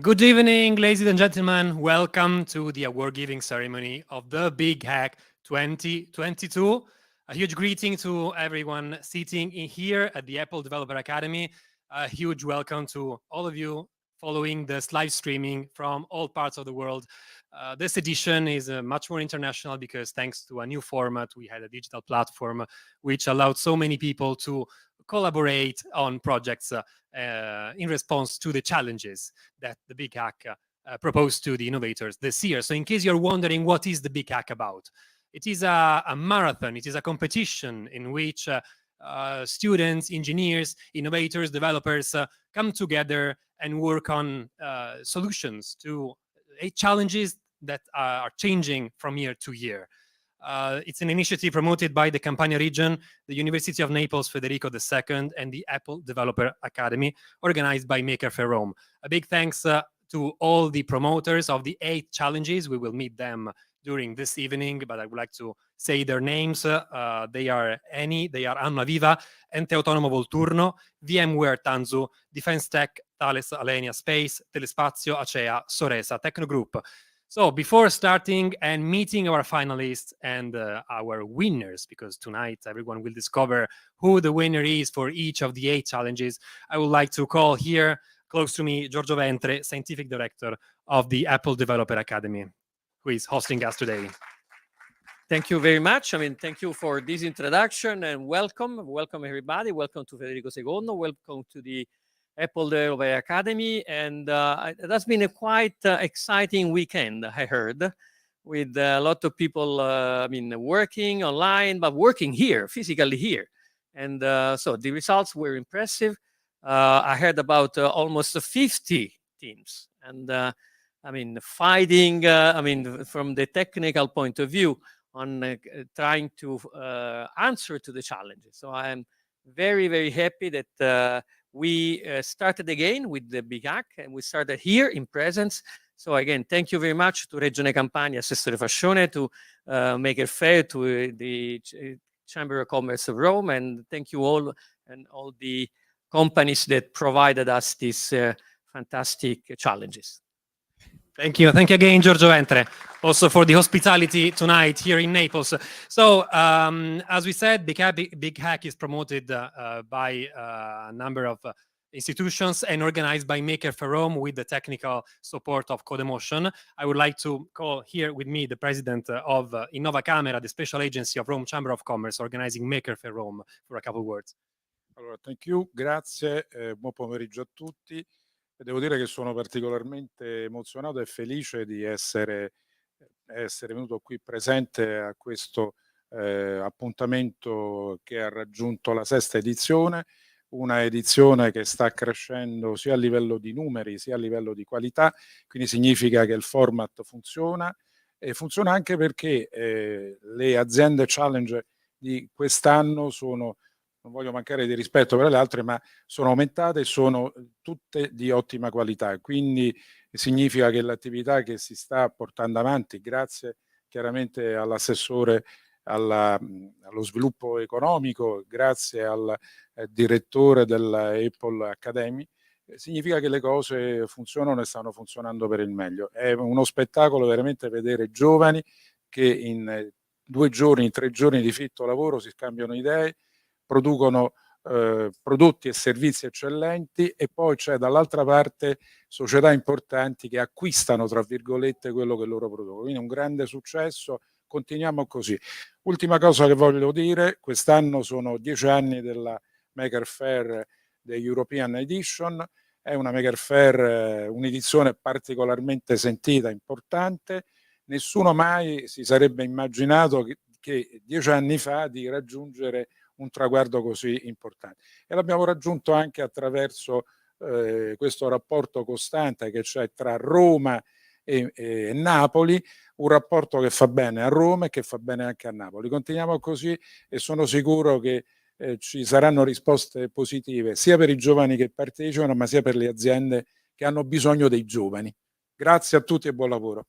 Good evening, ladies and gentlemen. Welcome to the award-giving ceremony of the Big Hack 2022. A huge greeting to everyone sitting in here at the Apple Developer Academy. A huge welcome to all of you following this live streaming from all parts of the world. This edition is much more international because thanks to a new format, we had a digital platform which allowed so many people to collaborate on projects in response to the challenges that the Big Hack proposed to the innovators this year. So in case you're wondering what is the Big Hack about, it is a marathon, it is a competition in which students, engineers, innovators, developers come together and work on solutions to challenges that are changing from year to year. It's an initiative promoted by the Campania region, the University of Naples Federico II, and the Apple Developer Academy, organized by Maker Faire Rome. A big thanks to all the promoters of the 8 challenges. We will meet them during this evening, but I would like to say their names. They are Eni, they are Almaviva, Ente Autonomo Volturno, VMware Tanzu, Defense Tech, Thales Alenia Space, Telespazio, Acea, Soresa, Techno Group. So before starting and meeting our finalists and our winners, because tonight everyone will discover who the winner is for each of the 8 challenges, I would like to call here, close to me, Giorgio Ventre, Scientific Director of the Apple Developer Academy, who is hosting us today. Thank you very much. Thank you for this introduction and welcome. Welcome everybody. Welcome to Federico II. Welcome to the Apple Developer Academy. And it has been a quite exciting weekend, I heard, with a lot of people, working online, but working here, physically here. And so the results were impressive. I heard about almost 50 teams. And fighting, from the technical point of view on trying to answer to the challenges. So I am very, very happy that we started again with the Big Hack, and we started here in presence. So again, thank you very much to Regione Campania, Assessore Fascione, to Maker Faire, to the Chamber of Commerce of Rome, and thank you all and all the companies that provided us these fantastic challenges. Thank you. Thank you again, Giorgio Ventre, also for the hospitality tonight here in Naples. So, as we said, Big Hack is promoted by a number of institutions and organized by Maker Faire Rome with the technical support of Codemotion. I would like to call here with me the president of Innova Camera, the special agency of Rome Chamber of Commerce, organizing Maker Faire Rome, for a couple of words. Allora, thank you, grazie, buon pomeriggio a tutti. Devo dire che sono particolarmente emozionato e felice di essere venuto qui presente a questo appuntamento che ha raggiunto la 6ª edizione, una edizione che sta crescendo sia a livello di numeri sia a livello di qualità, quindi significa che il format funziona e funziona anche perché le aziende challenge di quest'anno sono, non voglio mancare di rispetto per le altre, ma sono aumentate e sono tutte di ottima qualità. Quindi significa che l'attività che si sta portando avanti, grazie chiaramente all'assessore allo sviluppo economico, grazie al direttore della Apple Academy, significa che le cose funzionano e stanno funzionando per il meglio. È uno spettacolo veramente vedere giovani che in 2 giorni, 3 giorni di fitto lavoro si scambiano idee, producono prodotti e servizi eccellenti e poi c'è dall'altra parte società importanti che acquistano, tra virgolette, quello che loro producono. Quindi un grande successo, continuiamo così. Ultima cosa che voglio dire, quest'anno sono 10 anni della Maker Faire, the European Edition, è una Maker Faire, un'edizione particolarmente sentita, importante. Nessuno mai si sarebbe immaginato che 10 anni fa di raggiungere un traguardo così importante e l'abbiamo raggiunto anche attraverso questo rapporto costante che c'è tra Roma e Napoli, un rapporto che fa bene a Roma e che fa bene anche a Napoli. Continuiamo così e sono sicuro che ci saranno risposte positive sia per i giovani che partecipano, ma sia per le aziende che hanno bisogno dei giovani. Grazie a tutti e buon lavoro.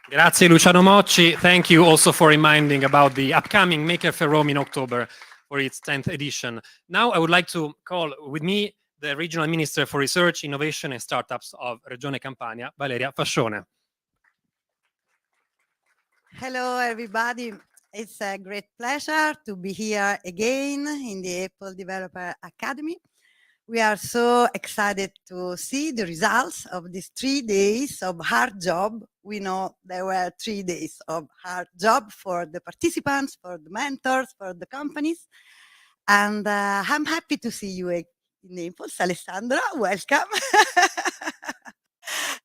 Grazie Luciano Mocci. Thank you also for reminding about the upcoming Maker Faire Rome in October for its 10th edition. Now I would like to call with me the Regional Minister for Research, Innovation and Startups of Regione Campania, Valeria Fascione. Hello, everybody. It's a great pleasure to be here again in the Apple Developer Academy. We are so excited to see the results of these 3 days of hard job. We know there were 3 days of hard job for the participants, for the mentors, for the companies. And I'm happy to see you in Naples. Alessandra, welcome.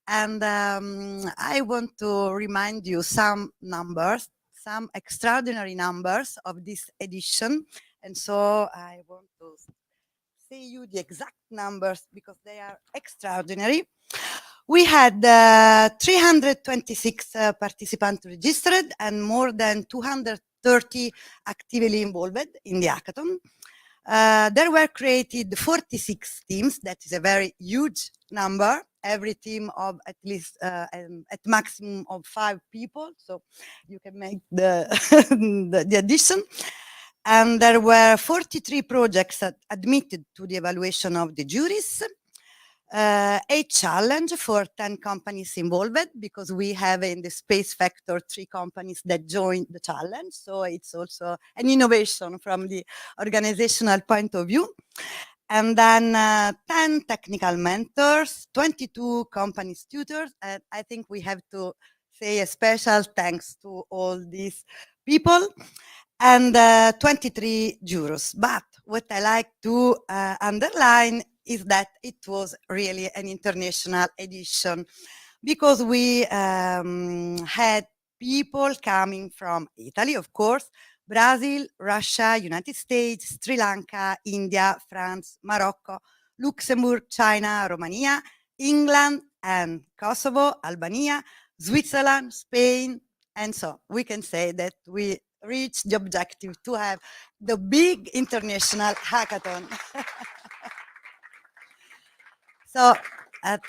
And I want to remind you some numbers, some extraordinary numbers of this edition. And so I want to say you the exact numbers because they are extraordinary. We had 326 participants registered and more than 230 actively involved in the hackathon. There were created 46 teams. That is a very huge number. Every team of at least at maximum of 5 people. So you can make the the addition. And there were 43 projects admitted to the evaluation of the juries. A challenge for 10 companies involved because we have in the Space Factor 3 companies that joined the challenge. So it's also an innovation from the organizational point of view. And then 10 technical mentors, 22 companies tutors. And I think we have to say a special thanks to all these people. And 23 jurors. But what I like to underline is that it was really an international edition because we had people coming from Italy, of course, Brazil, Russia, United States, Sri Lanka, India, France, Morocco, Luxembourg, China, Romania, England, and Kosovo, Albania, Switzerland, Spain, and so we can say that we reached the objective to have the big international hackathon. So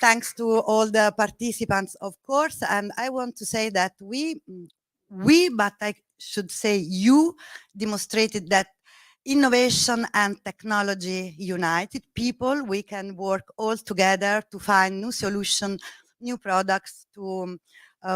thanks to all the participants, of course, and I want to say that we, but I should say you, demonstrated that innovation and technology united. People, we can work all together to find new solutions, new products to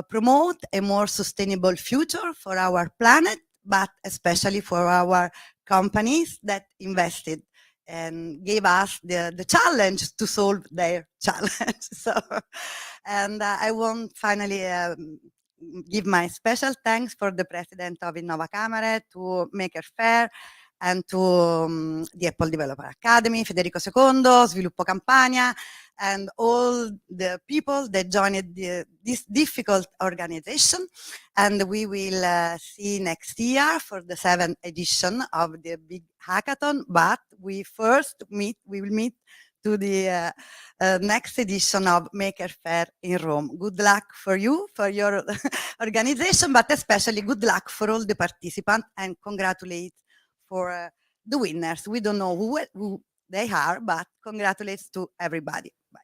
promote a more sustainable future for our planet, but especially for our companies that invested and gave us the challenge to solve their challenge. So, and I want finally give my special thanks for the president of Innova Camere, to Maker Faire, and to the Apple Developer Academy, Federico II, Sviluppo Campania, and all the people that joined this difficult organization. And we will see next year for the 7th edition of the big hackathon. But we will meet to the next edition of Maker Faire in Rome. Good luck for you, for your organization, but especially good luck for all the participants, and congratulate for the winners. We don't know who they are, but congratulations to everybody. Bye.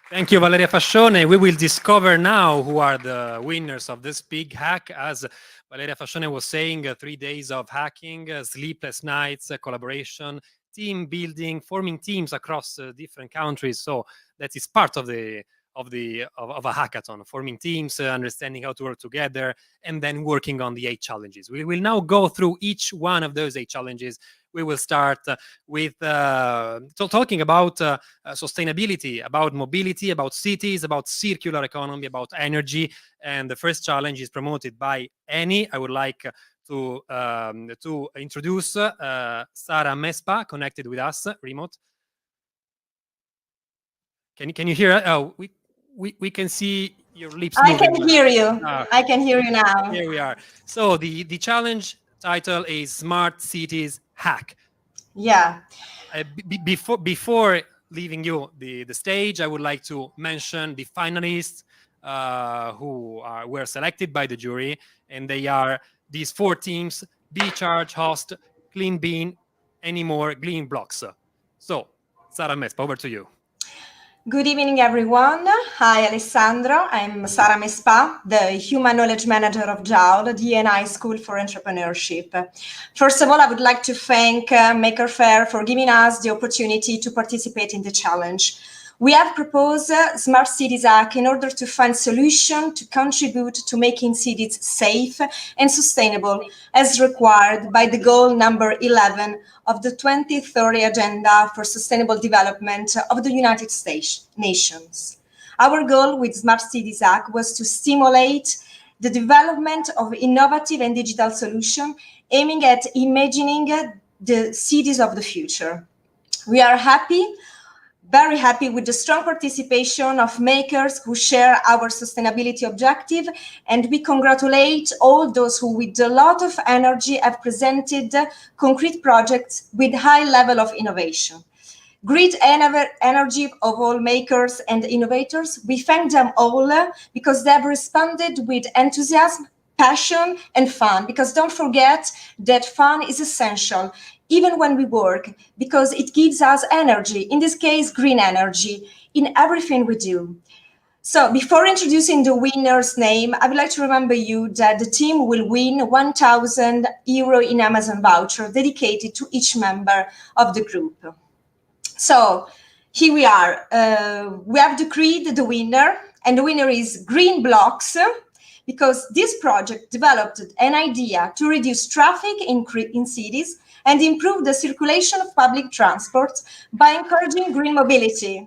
Thank you, Valeria Fascione. We will discover now who are the winners of this big hack. As Valeria Fascione was saying, 3 days of hacking, sleepless nights, collaboration, team building, forming teams across different countries. So that is part of a hackathon, forming teams, understanding how to work together, and then working on the 8 challenges. We will now go through each one of those 8 challenges. We will start with talking about sustainability, about mobility, about cities, about circular economy, about energy. And the first challenge is promoted by Eni. I would like to introduce Sara Mespa, connected with us, remote. Can you hear? Oh, we can see your lips moving. I can hear you. I can hear you now. Here we are. So the challenge title is Smart Cities Hack. Yeah. Before leaving you the stage, I would like to mention the finalists who were selected by the jury, and they are these 4 teams: B-Charge, Host, Clean Bean, Any More, Green Blocks. So, Sara Mespa, over to you. Good evening, everyone. Hi, Alessandro. I'm Sara Mespa, the Human Knowledge Manager of JAWL, the ENI School for Entrepreneurship. First of all, I would like to thank Maker Faire for giving us the opportunity to participate in the challenge. We have proposed Smart Cities Hack in order to find solutions to contribute to making cities safe and sustainable, as required by the goal number 11 of the 2030 Agenda for Sustainable Development of the United Nations. Our goal with Smart Cities Hack was to stimulate the development of innovative and digital solutions aiming at imagining the cities of the future. We are very happy with the strong participation of makers who share our sustainability objective, and we congratulate all those who with a lot of energy have presented concrete projects with high level of innovation. Great energy of all makers and innovators. We thank them all because they have responded with enthusiasm, passion, and fun, because don't forget that fun is essential even when we work, because it gives us energy, in this case, green energy, in everything we do. So before introducing the winner's name, I would like to remember you that the team will win 1,000 euro in Amazon voucher dedicated to each member of the group. So here we are. We have decreed the winner, and the winner is Green Blocks, because this project developed an idea to reduce traffic in cities and improve the circulation of public transport by encouraging green mobility.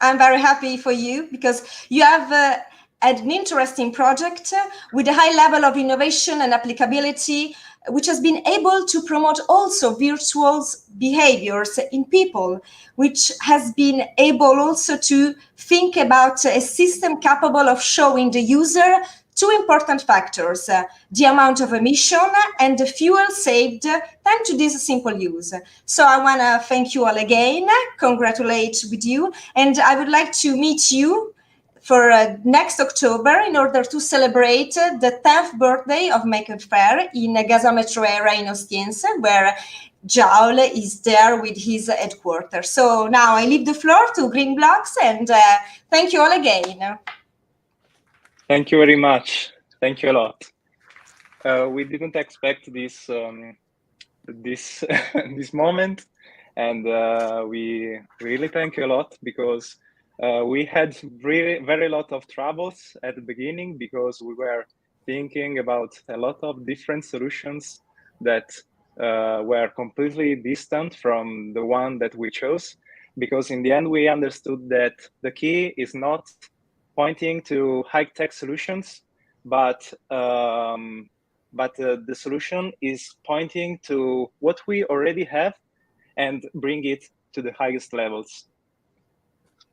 I'm very happy for you because you have an interesting project with a high level of innovation and applicability, which has been able to promote also virtual behaviors in people, which has been able also to think about a system capable of showing the user two important factors, the amount of emission and the fuel saved thanks to this simple use. So I want to thank you all again, congratulate with you, and I would like to meet you for next October in order to celebrate the 10th birthday of Maker Faire in Gazometro area in Ostiense, where JAWL is there with his headquarters. So now I leave the floor to Green Blocks, and thank you all again. Thank you very much. Thank you a lot. We didn't expect this this moment, and we really thank you a lot, because we had very lot of troubles at the beginning, because we were thinking about a lot of different solutions that were completely distant from the one that we chose, because in the end we understood that the key is not pointing to high-tech solutions, but the solution is pointing to what we already have and bring it to the highest levels.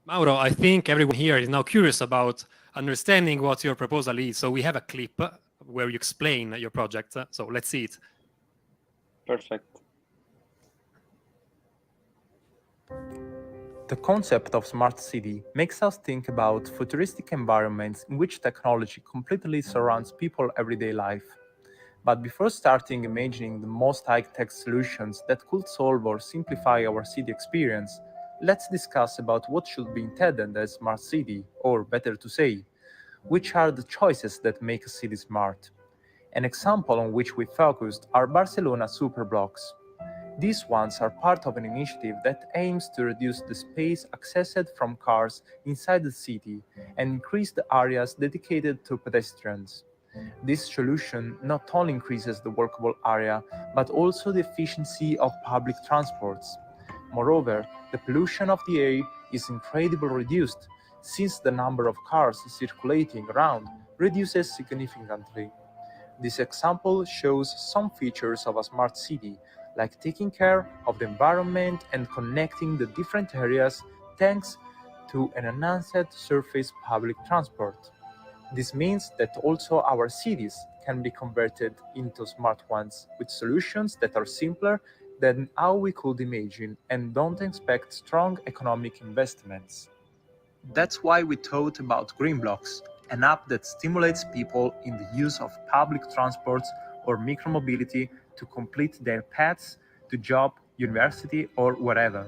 Mauro, I think everyone here is now curious about understanding what your proposal is. So we have a clip where you explain your project. So let's see it. Perfect. The concept of smart city makes us think about futuristic environments in which technology completely surrounds people's everyday life. But before starting imagining the most high-tech solutions that could solve or simplify our city experience, let's discuss about what should be intended as smart city, or better to say, which are the choices that make a city smart. An example on which we focused are Barcelona superblocks. These ones are part of an initiative that aims to reduce the space accessed from cars inside the city and increase the areas dedicated to pedestrians. This solution not only increases the workable area, but also the efficiency of public transports. Moreover, the pollution of the air is incredibly reduced, since the number of cars circulating around reduces significantly. This example shows some features of a smart city, like taking care of the environment and connecting the different areas thanks to an enhanced surface public transport. This means that also our cities can be converted into smart ones with solutions that are simpler than how we could imagine and don't expect strong economic investments. That's why we thought about Green Blocks, an app that stimulates people in the use of public transports or micromobility to complete their paths to job university, or wherever.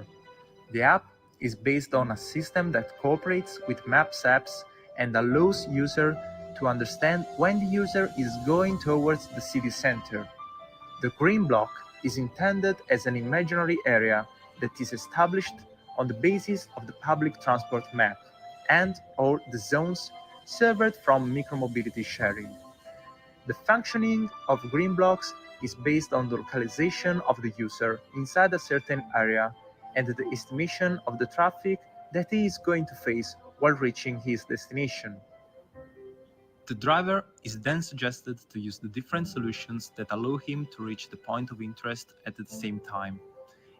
The app is based on a system that cooperates with Maps apps and allows user to understand when the user is going towards the city center. The green block is intended as an imaginary area that is established on the basis of the public transport map and/or the zones served from micromobility sharing. The functioning of green blocks is based on the localization of the user inside a certain area and the estimation of the traffic that he is going to face while reaching his destination. The driver is then suggested to use the different solutions that allow him to reach the point of interest at the same time.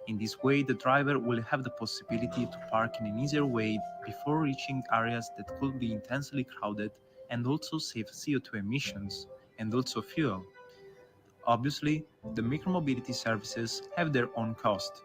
In this way, the driver will have the possibility to park in an easier way before reaching areas that could be intensely crowded and also save CO2 emissions and also fuel. Obviously, the micromobility services have their own cost.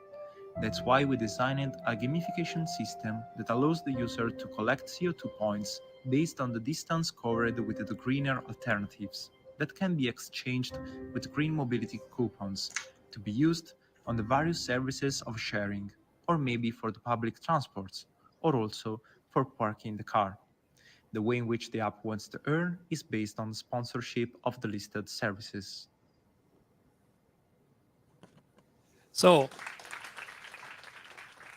That's why we designed a gamification system that allows the user to collect CO2 points based on the distance covered with the greener alternatives that can be exchanged with green mobility coupons to be used on the various services of sharing, or maybe for the public transports, or also for parking the car. The way in which the app wants to earn is based on the sponsorship of the listed services. So,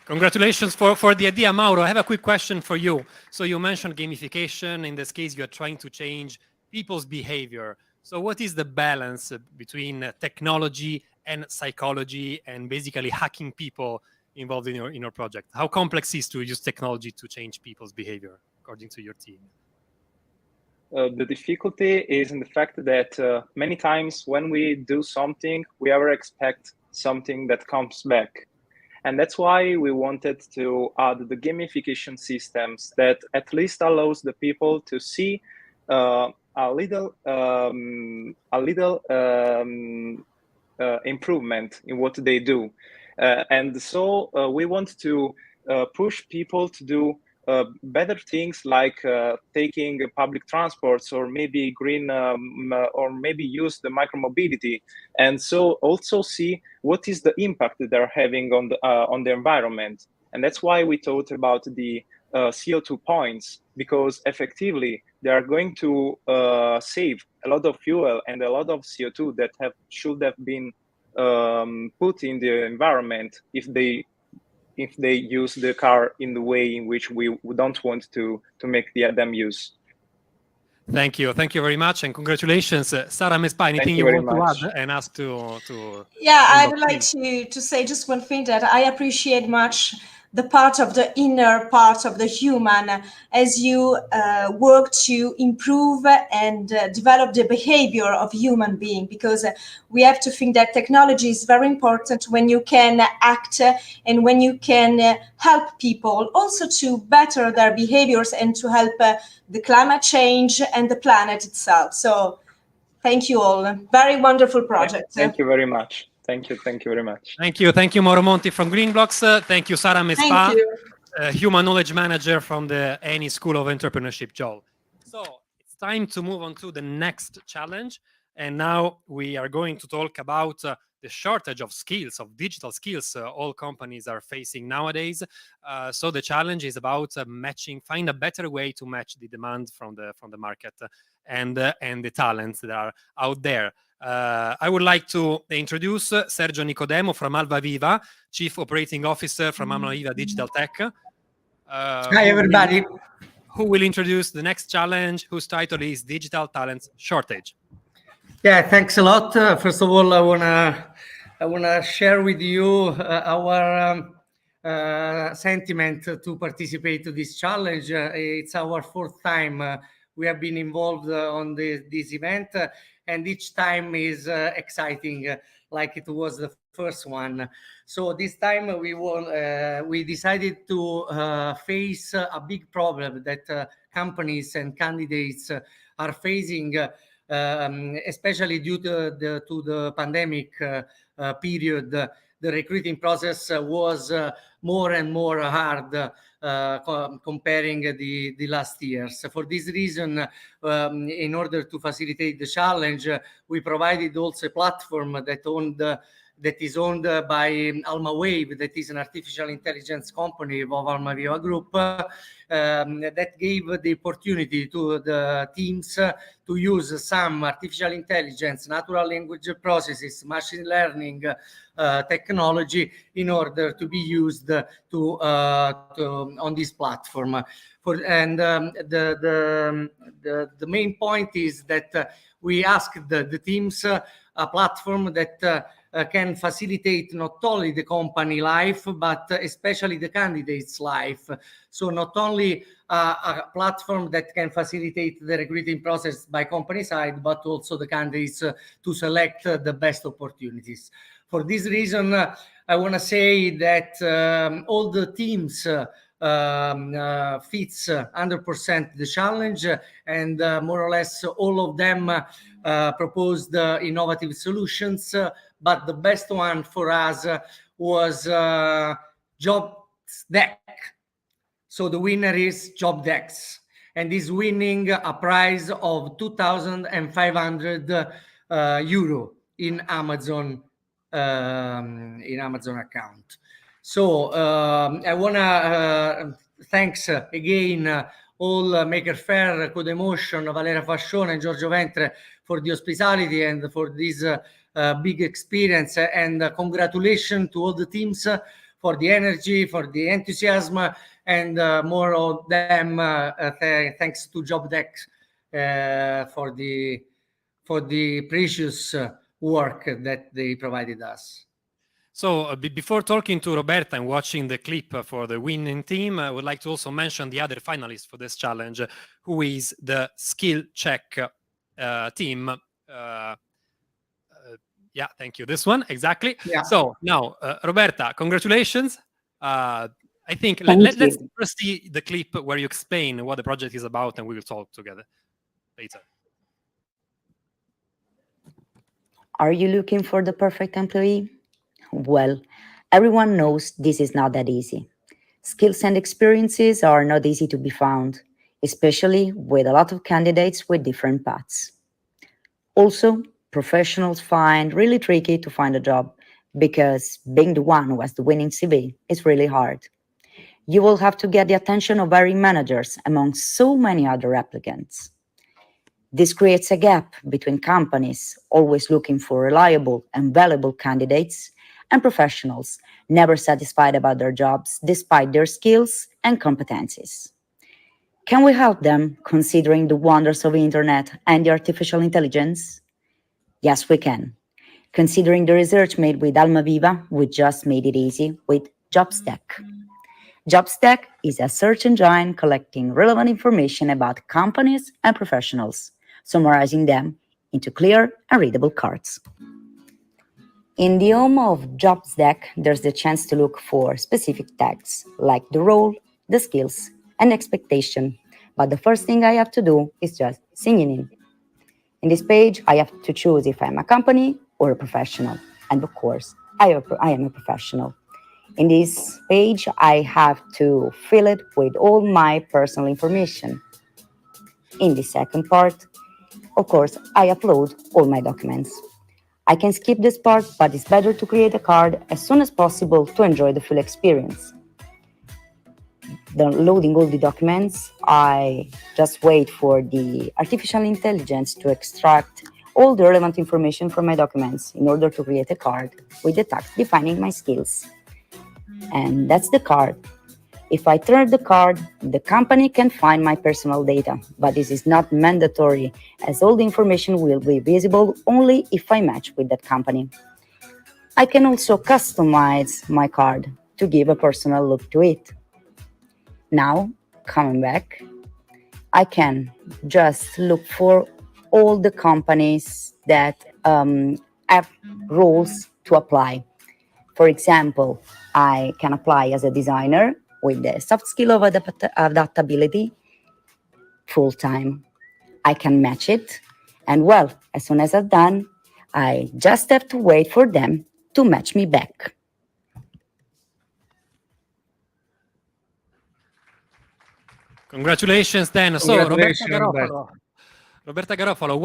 congratulations for the idea, Mauro. I have a quick question for you. So you mentioned gamification. In this case, you are trying to change people's behavior. So what is the balance between technology and psychology and basically hacking people involved in your project? How complex is to use technology to change people's behavior, according to your team? The difficulty is in the fact that many times when we do something, we ever expect something that comes back. And that's why we wanted to add the gamification systems that at least allows the people to see a little improvement in what they do. And so we want to push people to do better things like taking public transports or maybe green or maybe use the micromobility, and so also see what is the impact that they're having on the environment. And that's why we thought about the CO2 points, because effectively they are going to save a lot of fuel and a lot of CO2 that should have been put in the environment if they use the car in the way in which we don't want to make them use. Thank you very much, and congratulations. Sara Mespa, anything you want to add and ask to Yeah, I would like to say just one thing, that I appreciate much the part of the inner part of the human as you work to improve and develop the behavior of human being, because we have to think that technology is very important when you can act and when you can help people also to better their behaviors and to help the climate change and the planet itself. So thank you all. Very wonderful project. Thank you very much. Thank you very much. Thank you, Mauro Monti from Greenblocks. Thank you, Sara Mespa, Human Knowledge Manager from the Eni School of Entrepreneurship, JOL. So it's time to move on to the next challenge. And now we are going to talk about the shortage of skills, of digital skills all companies are facing nowadays. So the challenge is about find a better way to match the demand from the market and the talents that are out there. I would like to introduce Sergio Nicodemo from Alvaviva, Chief Operating Officer from Alvaviva Digital Tech. Hi, everybody. Who will introduce the next challenge, whose title is Digital Talents Shortage. Yeah, thanks a lot. First of all, I wanna share with you our sentiment to participate to this challenge. It's our fourth time we have been involved on this event, and each time is exciting, like it was the first one. So this time we decided to face a big problem that companies and candidates are facing, especially due to the pandemic period. The recruiting process was more and more hard comparing the last years. For this reason, in order to facilitate the challenge, we provided also a platform that owned that is owned by AlmaWave, that is an artificial intelligence company of Almaviva Group, that gave the opportunity to the teams to use some artificial intelligence, natural language processes, machine learning technology in order to be used on this platform. The main point is that we asked the teams a platform that can facilitate not only the company life, but especially the candidate's life. So not only a platform that can facilitate the recruiting process by company side, but also the candidates to select the best opportunities. For this reason, I want to say that all the teams fits 100% the challenge, and more or less all of them proposed innovative solutions, but the best one for us was JobsDeck. So the winner is JobsDeck, and is winning a prize of 2,500 euro in Amazon account. So I want to thanks again all Maker Faire, Codemotion, Valera Fascione, and Giorgio Ventre for the hospitality and for this big experience, and congratulations to all the teams for the energy, for the enthusiasm, and more of them thanks to JobsDeck for the precious work that they provided us. So before talking to Roberta and watching the clip for the winning team, I would like to also mention the other finalist for this challenge, who is the Skill Check team. Yeah, thank you. This one, exactly. Yeah. So now, Roberta, congratulations. I think let's first see the clip where you explain what the project is about, and we will talk together later. Are you looking for the perfect employee? Well, everyone knows this is not that easy. Skills and experiences are not easy to be found, especially with a lot of candidates with different paths. Also, professionals find really tricky to find a job because being the one who has the winning CV is really hard. You will have to get the attention of hiring managers among so many other applicants. This creates a gap between companies always looking for reliable and valuable candidates and professionals never satisfied about their jobs despite their skills and competencies. Can we help them considering the wonders of the internet and the artificial intelligence? Yes, we can. Considering the research made with Almaviva, we just made it easy with JobsDeck. JobsDeck is a search engine collecting relevant information about companies and professionals, summarizing them into clear and readable cards. In the home of JobsDeck, there's the chance to look for specific tags like the role, the skills, and expectation. But the first thing I have to do is just sign in. In this page, I have to choose if I'm a company or a professional. And of course, I am a professional. In this page, I have to fill it with all my personal information. In the second part, of course, I upload all my documents. I can skip this part, but it's better to create a card as soon as possible to enjoy the full experience. Downloading all the documents, I just wait for the artificial intelligence to extract all the relevant information from my documents in order to create a card with the text defining my skills. And that's the card. If I turn the card, the company can find my personal data, but this is not mandatory, as all the information will be visible only if I match with that company. I can also customize my card to give a personal look to it. Now, coming back, I can just look for all the companies that have roles to apply. For example, I can apply as a designer with the soft skill of adaptability full-time. I can match it, and well, as soon as I'm done, I just have to wait for them to match me back. Congratulations, then. So, Roberta Garofalo, Roberta Garofalo,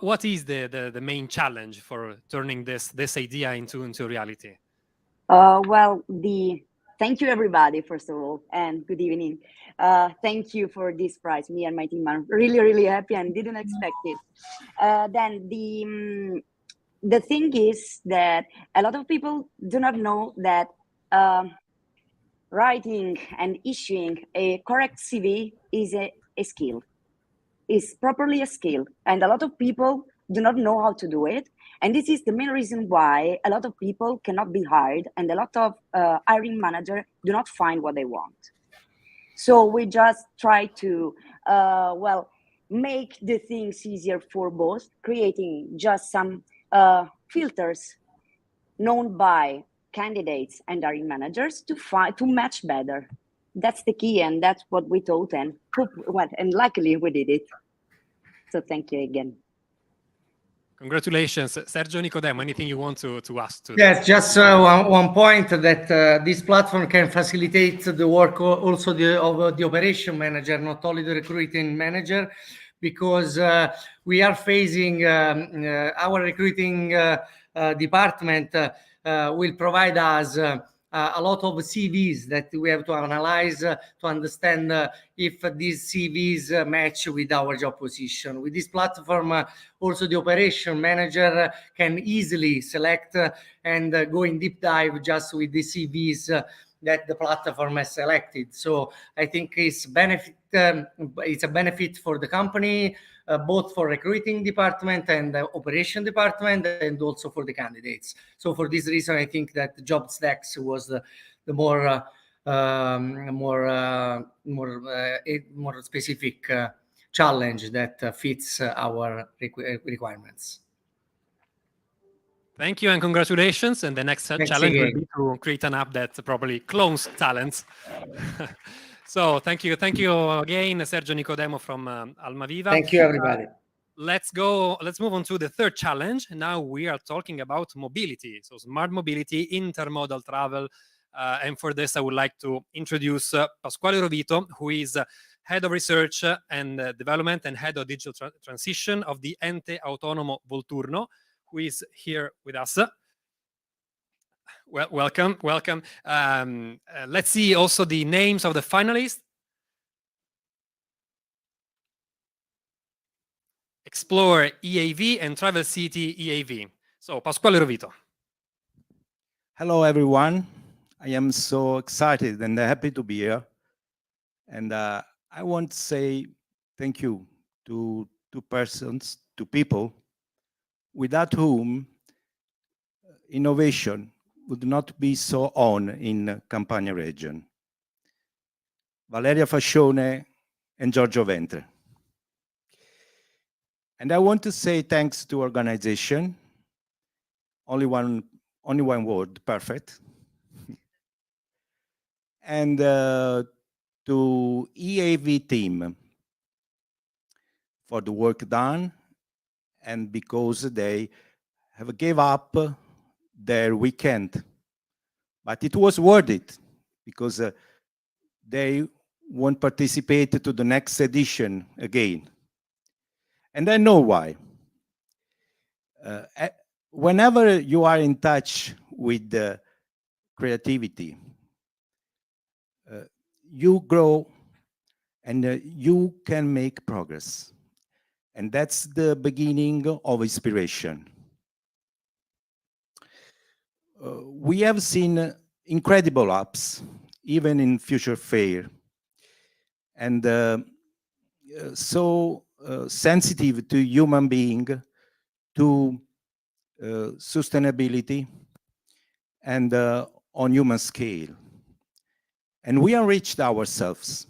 what is the main challenge for turning this idea into reality? Well, thank you everybody, first of all, and good evening. Thank you for this prize. Me and my team are really, really happy and didn't expect it. Then the thing is that a lot of people do not know that writing and issuing a correct CV is a skill, is properly a skill. And a lot of people do not know how to do it. And this is the main reason why a lot of people cannot be hired and a lot of hiring managers do not find what they want. So we just try to, make the things easier for both, creating just some filters known by candidates and hiring managers to match better. That's the key, and that's what we thought, and luckily we did it. So thank you again. Congratulations, Sergio Nicodemo. Anything you want to ask to? Yes, just one point that this platform can facilitate the work also of the operation manager, not only the recruiting manager, because we are facing our recruiting department will provide us a lot of CVs that we have to analyze to understand if these CVs match with our job position. With this platform, also the operation manager can easily select and go in deep dive just with the CVs that the platform has selected. So I think it's a benefit for the company, both for recruiting department and the operation department, and also for the candidates. So for this reason, I think that JobStack was the more specific challenge that fits our requirements. Thank you and congratulations. And the next challenge will be to create an app that probably clones talents. So thank you again, Sergio Nicodemo from Almaviva. Thank you, everybody. Let's move on to the third challenge. Now we are talking about mobility. So smart mobility, intermodal travel. And for this, I would like to introduce Pasquale Rovito, who is Head of Research and Development and Head of Digital Transition of the Ente Autonomo Volturno, who is here with us. Well, welcome. Let's see also the names of the finalists. Explore EAV and Travel City EAV. So, Pasquale Rovito. Hello, everyone. I am so excited and happy to be here. And I want to say thank you to two people, without whom innovation would not be so on in Campania region. Valeria Fascione and Giorgio Ventre. And I want to say thanks to organization. Only one word, perfect. And to EAV team for the work done, and because they have gave up their weekend. But it was worth it, because they won't participate to the next edition again. And I know why. Whenever you are in touch with creativity, you grow and you can make progress. And that's the beginning of inspiration. We have seen incredible apps, even in Future Fair, and so sensitive to human being, to sustainability, and on human scale. And we enriched ourselves.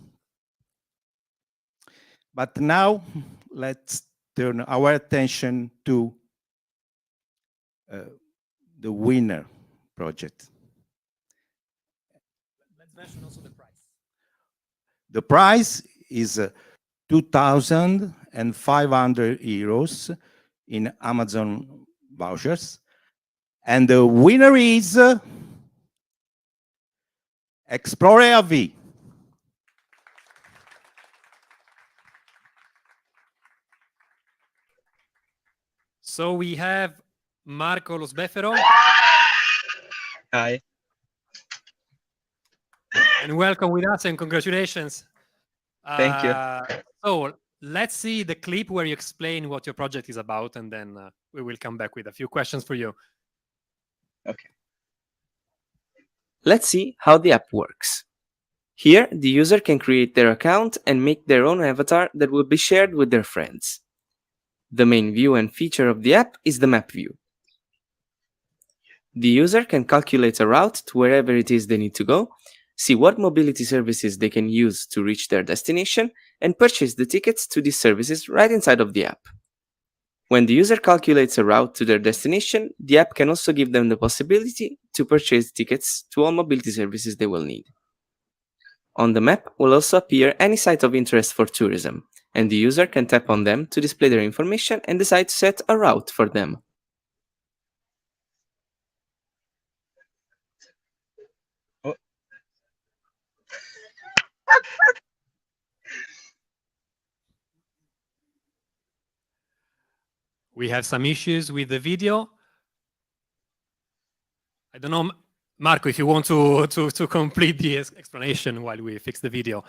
But now, let's turn our attention to the winner project. Let's mention also the prize. The prize is 2,500 euros in Amazon vouchers. And the winner is Explore AV. So we have Marco Lo Sbeffero. Hi. And welcome with us and congratulations. Thank you. So let's see the clip where you explain what your project is about, and then we will come back with a few questions for you. Okay. Let's see how the app works. Here, the user can create their account and make their own avatar that will be shared with their friends. The main view and feature of the app is the map view. The user can calculate a route to wherever it is they need to go, see what mobility services they can use to reach their destination, and purchase the tickets to these services right inside of the app. When the user calculates a route to their destination, the app can also give them the possibility to purchase tickets to all mobility services they will need. On the map will also appear any site of interest for tourism, and the user can tap on them to display their information and decide to set a route for them. We have some issues with the video. I don't know, Marco, if you want to complete the explanation while we fix the video.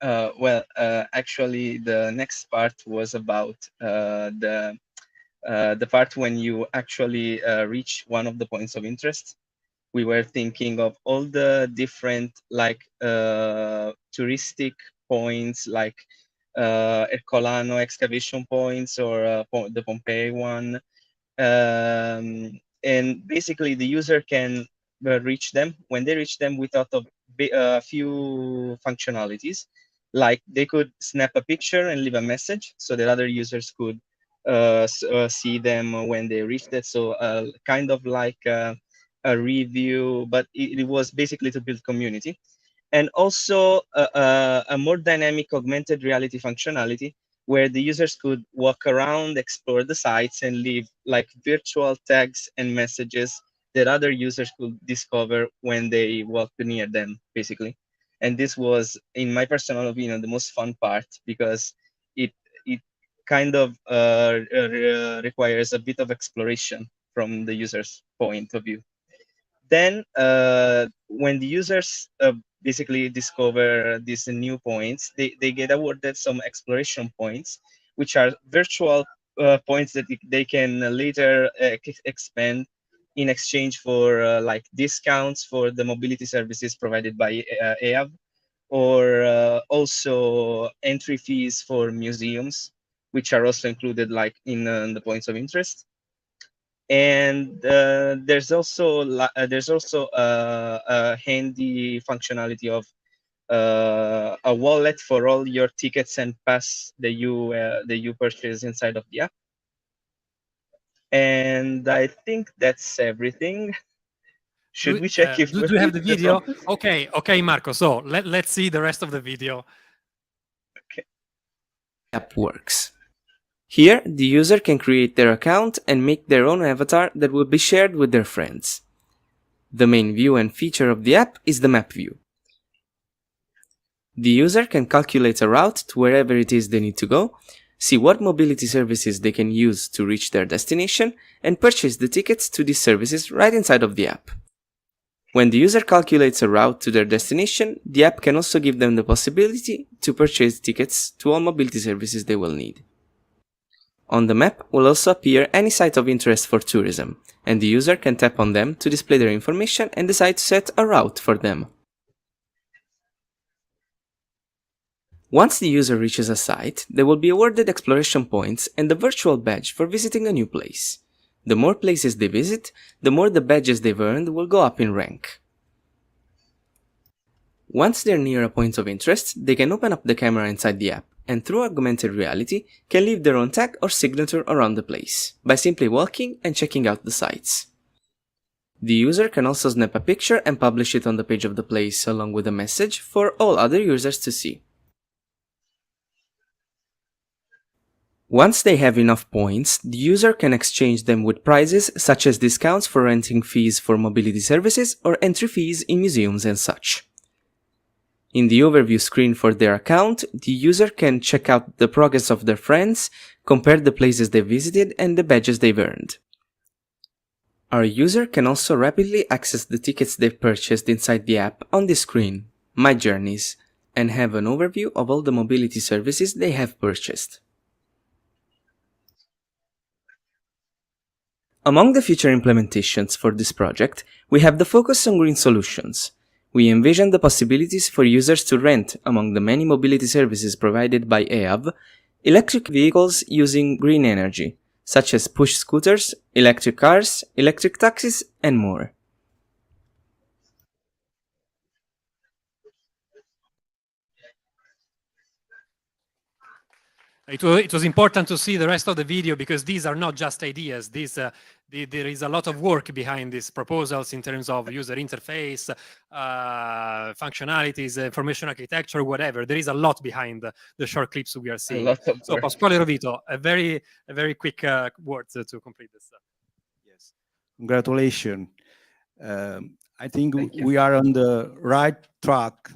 Actually, the next part was about the part when you actually reach one of the points of interest. We were thinking of all the different touristic points, like Ercolano excavation points or the Pompeii one. And basically the user can reach them. When they reach them, we thought of a few functionalities, like they could snap a picture and leave a message so that other users could see them when they reached it. So kind of like a review, but it was basically to build community. And also a more dynamic augmented reality functionality where the users could walk around, explore the sites, and leave like virtual tags and messages that other users could discover when they walked near them, basically. And this was, in my personal opinion, the most fun part, because it kind of requires a bit of exploration from the user's point of view. Then when the users basically discover these new points, they get awarded some exploration points, which are virtual points that they can later expend in exchange for like discounts for the mobility services provided by EAV, or also entry fees for museums, which are also included like in the points of interest. And there's also a handy functionality of a wallet for all your tickets and pass that you purchase inside of the app. And I think that's everything. Should we check if do you have the video? Okay, Marco. So let's see the rest of the video. Okay. App works. Here, the user can create their account and make their own avatar that will be shared with their friends. The main view and feature of the app is the map view. The user can calculate a route to wherever it is they need to go, see what mobility services they can use to reach their destination, and purchase the tickets to these services right inside of the app. When the user calculates a route to their destination, the app can also give them the possibility to purchase tickets to all mobility services they will need. On the map will also appear any site of interest for tourism, and the user can tap on them to display their information and decide to set a route for them. Once the user reaches a site, they will be awarded exploration points and a virtual badge for visiting a new place. The more places they visit, the more the badges they've earned will go up in rank. Once they're near a point of interest, they can open up the camera inside the app, and through augmented reality, can leave their own tag or signature around the place, by simply walking and checking out the sites. The user can also snap a picture and publish it on the page of the place along with a message for all other users to see. Once they have enough points, the user can exchange them with prizes such as discounts for renting fees for mobility services or entry fees in museums and such. In the overview screen for their account, the user can check out the progress of their friends, compare the places they visited and the badges they've earned. Our user can also rapidly access the tickets they've purchased inside the app on the screen, My Journeys, and have an overview of all the mobility services they have purchased. Among the future implementations for this project, we have the focus on green solutions. We envision the possibilities for users to rent, among the many mobility services provided by EAV, electric vehicles using green energy, such as push scooters, electric cars, electric taxis, and more. It was important to see the rest of the video because these are not just ideas. There is a lot of work behind these proposals in terms of user interface, functionalities, information architecture, whatever. There is a lot behind the short clips we are seeing. So Pasquale Rovito, a very quick words to complete this. Yes, congratulations. I think we are on the right track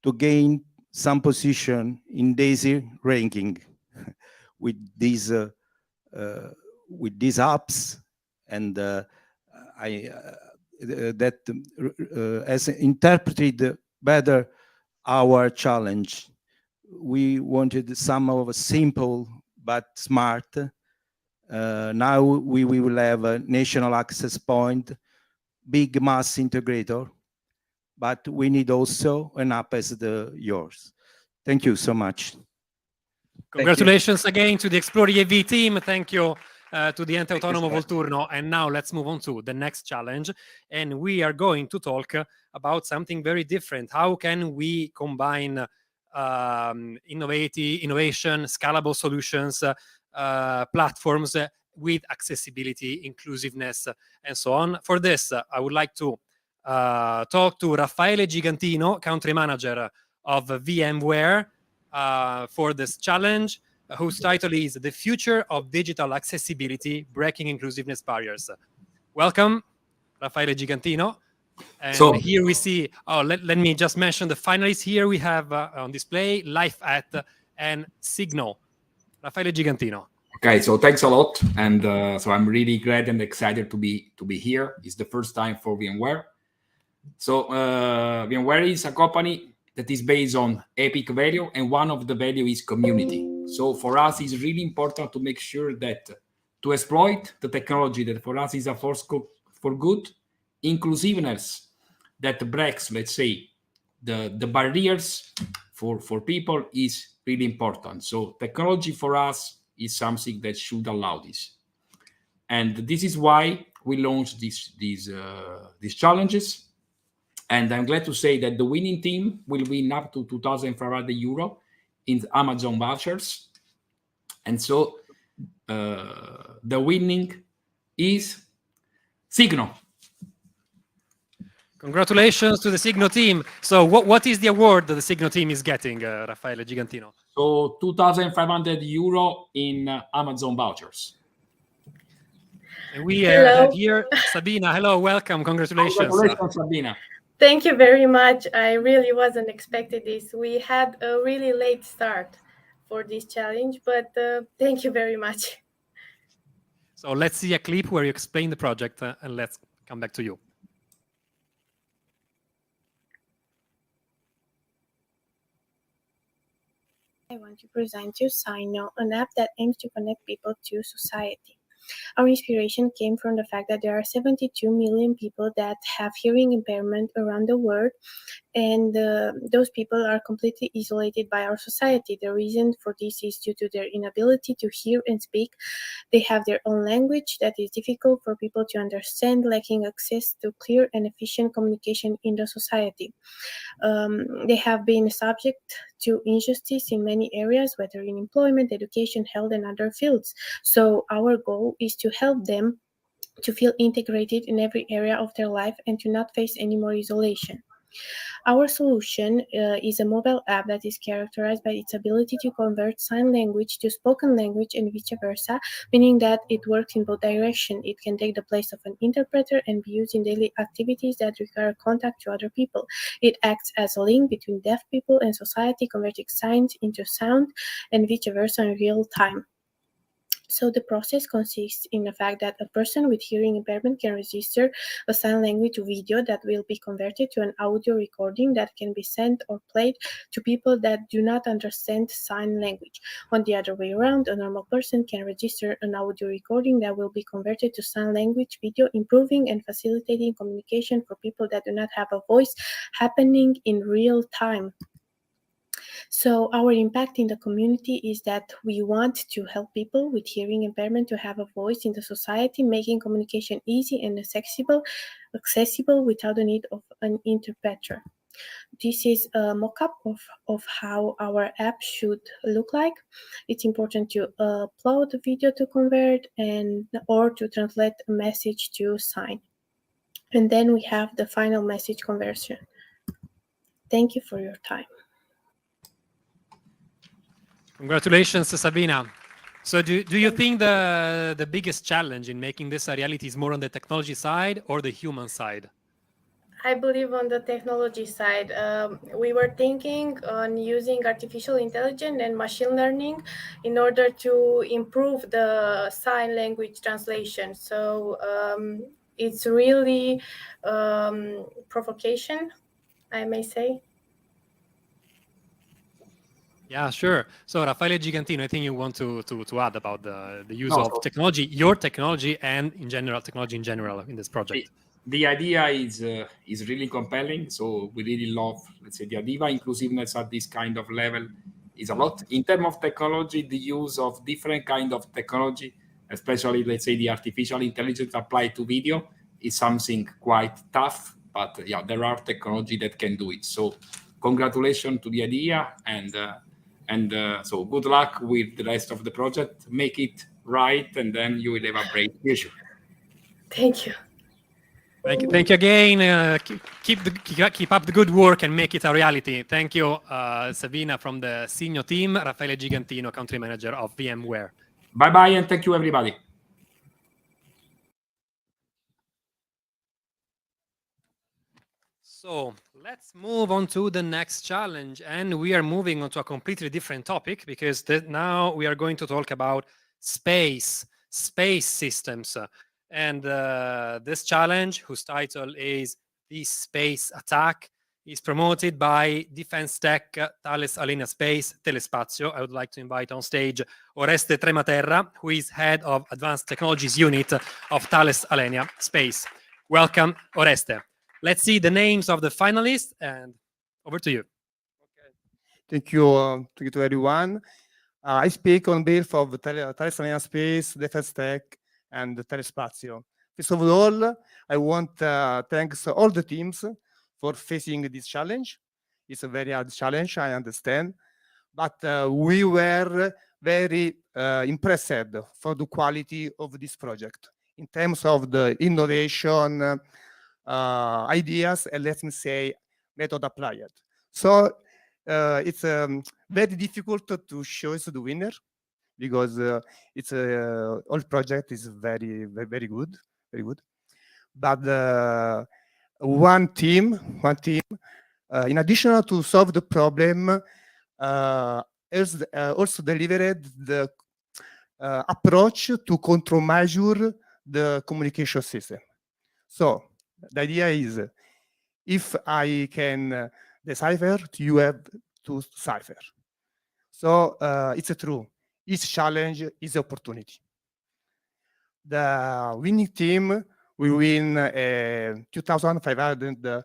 to gain some position in DAISY ranking with these apps, and that has interpreted better our challenge. We wanted some of simple but smart. Now we will have a national access point, big mass integrator, but we need also an app as yours. Thank you so much. Congratulations again to the Explore EAV team. Thank you to the Ente Autonomo Volturno. And now let's move on to the next challenge. And we are going to talk about something very different. How can we combine innovation, scalable solutions, platforms with accessibility, inclusiveness, and so on? For this, I would like to talk to Raffaele Gigantino, country manager of VMware, for this challenge, whose title is The Future of Digital Accessibility, Breaking Inclusiveness Barriers. Welcome, Raffaele Gigantino. And so here we see, let me just mention the finalists here. We have on display Life@ and Signal. Raffaele Gigantino. Okay, so thanks a lot. And so I'm really glad and excited to be here. It's the first time for VMware. So VMware is a company that is based on epic value, and one of the value is community. So for us, it's really important to make sure that to exploit the technology that for us is a force for good, inclusiveness that breaks, let's say, the barriers for people is really important. So technology for us is something that should allow this. And this is why we launched these challenges. And I'm glad to say that the winning team will win up to €2,500 in Amazon vouchers. And so the winning is Signal. Congratulations to the Signal team. So what is the award that the Signal team is getting, Raffaele Gigantino? So €2,500 in Amazon vouchers. And we have here Sabina. Hello, welcome. Congratulations. Congratulations, Sabina. Thank you very much. I really wasn't expecting this. We had a really late start for this challenge, but thank you very much. So let's see a clip where you explain the project, and let's come back to you. I want to present you Signal, an app that aims to connect people to society. Our inspiration came from the fact that there are 72 million people that have hearing impairment around the world, and those people are completely isolated by our society. The reason for this is due to their inability to hear and speak. They have their own language that is difficult for people to understand, lacking access to clear and efficient communication in the society. They have been subject to injustice in many areas, whether in employment, education, health, and other fields. So our goal is to help them to feel integrated in every area of their life and to not face any more isolation. Our solution is a mobile app that is characterized by its ability to convert sign language to spoken language and vice versa, meaning that it works in both directions. It can take the place of an interpreter and be used in daily activities that require contact to other people. It acts as a link between deaf people and society, converting signs into sound and vice versa in real time. So the process consists in the fact that a person with hearing impairment can register a sign language video that will be converted to an audio recording that can be sent or played to people that do not understand sign language. On the other way around, a normal person can register an audio recording that will be converted to sign language video, improving and facilitating communication for people that do not have a voice happening in real time. So our impact in the community is that we want to help people with hearing impairment to have a voice in the society, making communication easy and accessible without the need of an interpreter. This is a mock-up of how our app should look like. It's important to upload the video to convert or to translate a message to sign. And then we have the final message conversion. Thank you for your time. Congratulations, Sabina. So do you think the biggest challenge in making this a reality is more on the technology side or the human side? I believe on the technology side. We were thinking on using artificial intelligence and machine learning in order to improve the sign language translation. So it's really provocation, I may say. Yeah, sure. So Raffaele Gigantino, I think you want to add about the use of technology, your technology, and in general, technology in general in this project. The idea is really compelling. So we really love, let's say, the idea. Inclusiveness at this kind of level is a lot. In terms of technology, the use of different kind of technology, especially, let's say, the artificial intelligence applied to video, is something quite tough. But yeah, there are technology that can do it. So congratulations to the idea, and so good luck with the rest of the project. Make it right, and then you will have a great future. Thank you. Thank you again. Keep up the good work and make it a reality. Thank you, Sabina from the senior team, Raffaele Gigantino, country manager of VMware. Bye-bye, and thank you, everybody. So let's move on to the next challenge, and we are moving on to a completely different topic because now we are going to talk about space systems. And this challenge, whose title is The Space Attack, is promoted by Defense Tech, Thales Alenia Space, Telespazio. I would like to invite on stage Oreste Trematerra, who is head of Advanced Technologies Unit of Thales Alenia Space. Welcome, Oreste. Let's see the names of the finalists, and over to you. Okay. Thank you to everyone. I speak on behalf of Thales Alenia Space, Defense Tech, and Telespazio. First of all, I want to thank all the teams for facing this challenge. It's a very hard challenge, I understand, but we were very impressed for the quality of this project in terms of the innovation, ideas, and let me say, method applied. So it's very difficult to choose the winner because it's all project is very good. But one team, in addition to solve the problem, also delivered the approach to countermeasure the communication system. So the idea is, if I can decipher, you have to cipher. So it's true. Each challenge is an opportunity. The winning team will win 2,500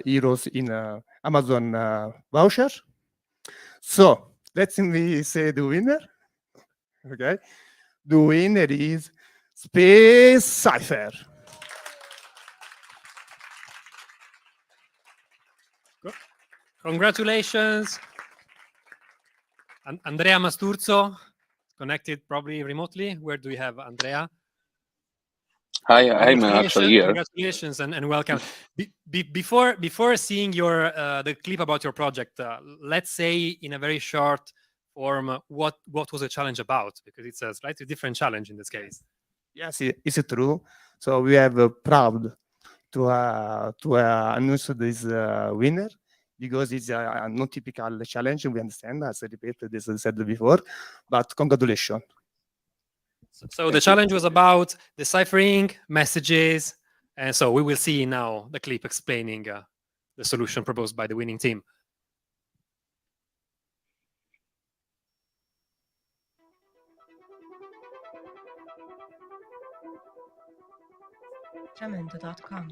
euros in Amazon voucher. So let me say the winner. Okay, the winner is Space Cipher. Congratulations. Andrea Masturzo, connected probably remotely. Where do we have Andrea? Hi, I'm actually here. Congratulations and welcome. Before seeing your the clip about your project, let's say in a very short form what was the challenge about, because it's a slightly different challenge in this case. Yes, it's true. So we are proud to announce this winner because it's a non typical challenge. We understand, as I repeated this I said before, but congratulations. So the challenge was about deciphering messages, and so we will see now the clip explaining the solution proposed by the winning team. Jamendo.com.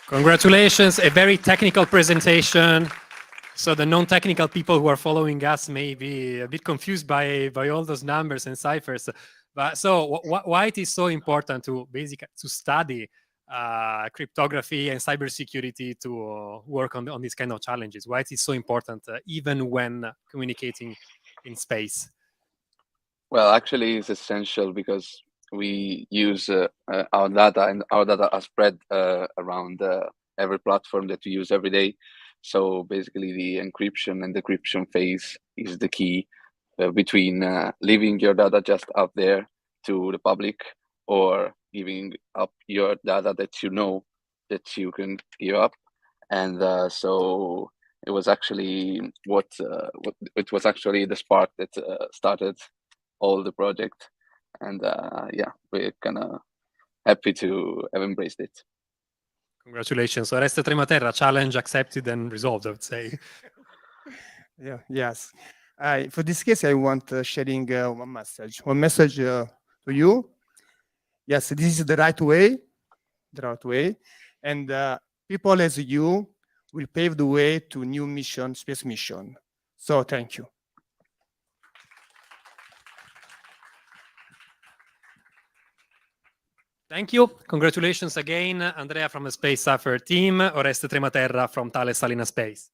Congratulations, a very technical presentation. So the non-technical people who are following us may be a bit confused by all those numbers and ciphers. But so why it is so important to study cryptography and cybersecurity to work on these kind of challenges? Why it is so important even when communicating in space? Well, actually, it's essential because we use our data, and our data are spread around every platform that we use every day. So basically, the encryption and decryption phase is the key between leaving your data just out there to the public or giving up your data that you know that you can give up. And so it was actually it was actually the spark that started all the project. And yeah, we're kind of happy to have embraced it. Congratulations. So Oreste Trematerra, challenge accepted and resolved, I would say. Yeah, yes. For this case, I want sharing one message to you. Yes, this is the right way, and people as you will pave the way to new mission, space mission. So thank you. Thank you. Congratulations again, Andrea from the Space Cipher team, Oreste Trematerra from Thales Salina Space.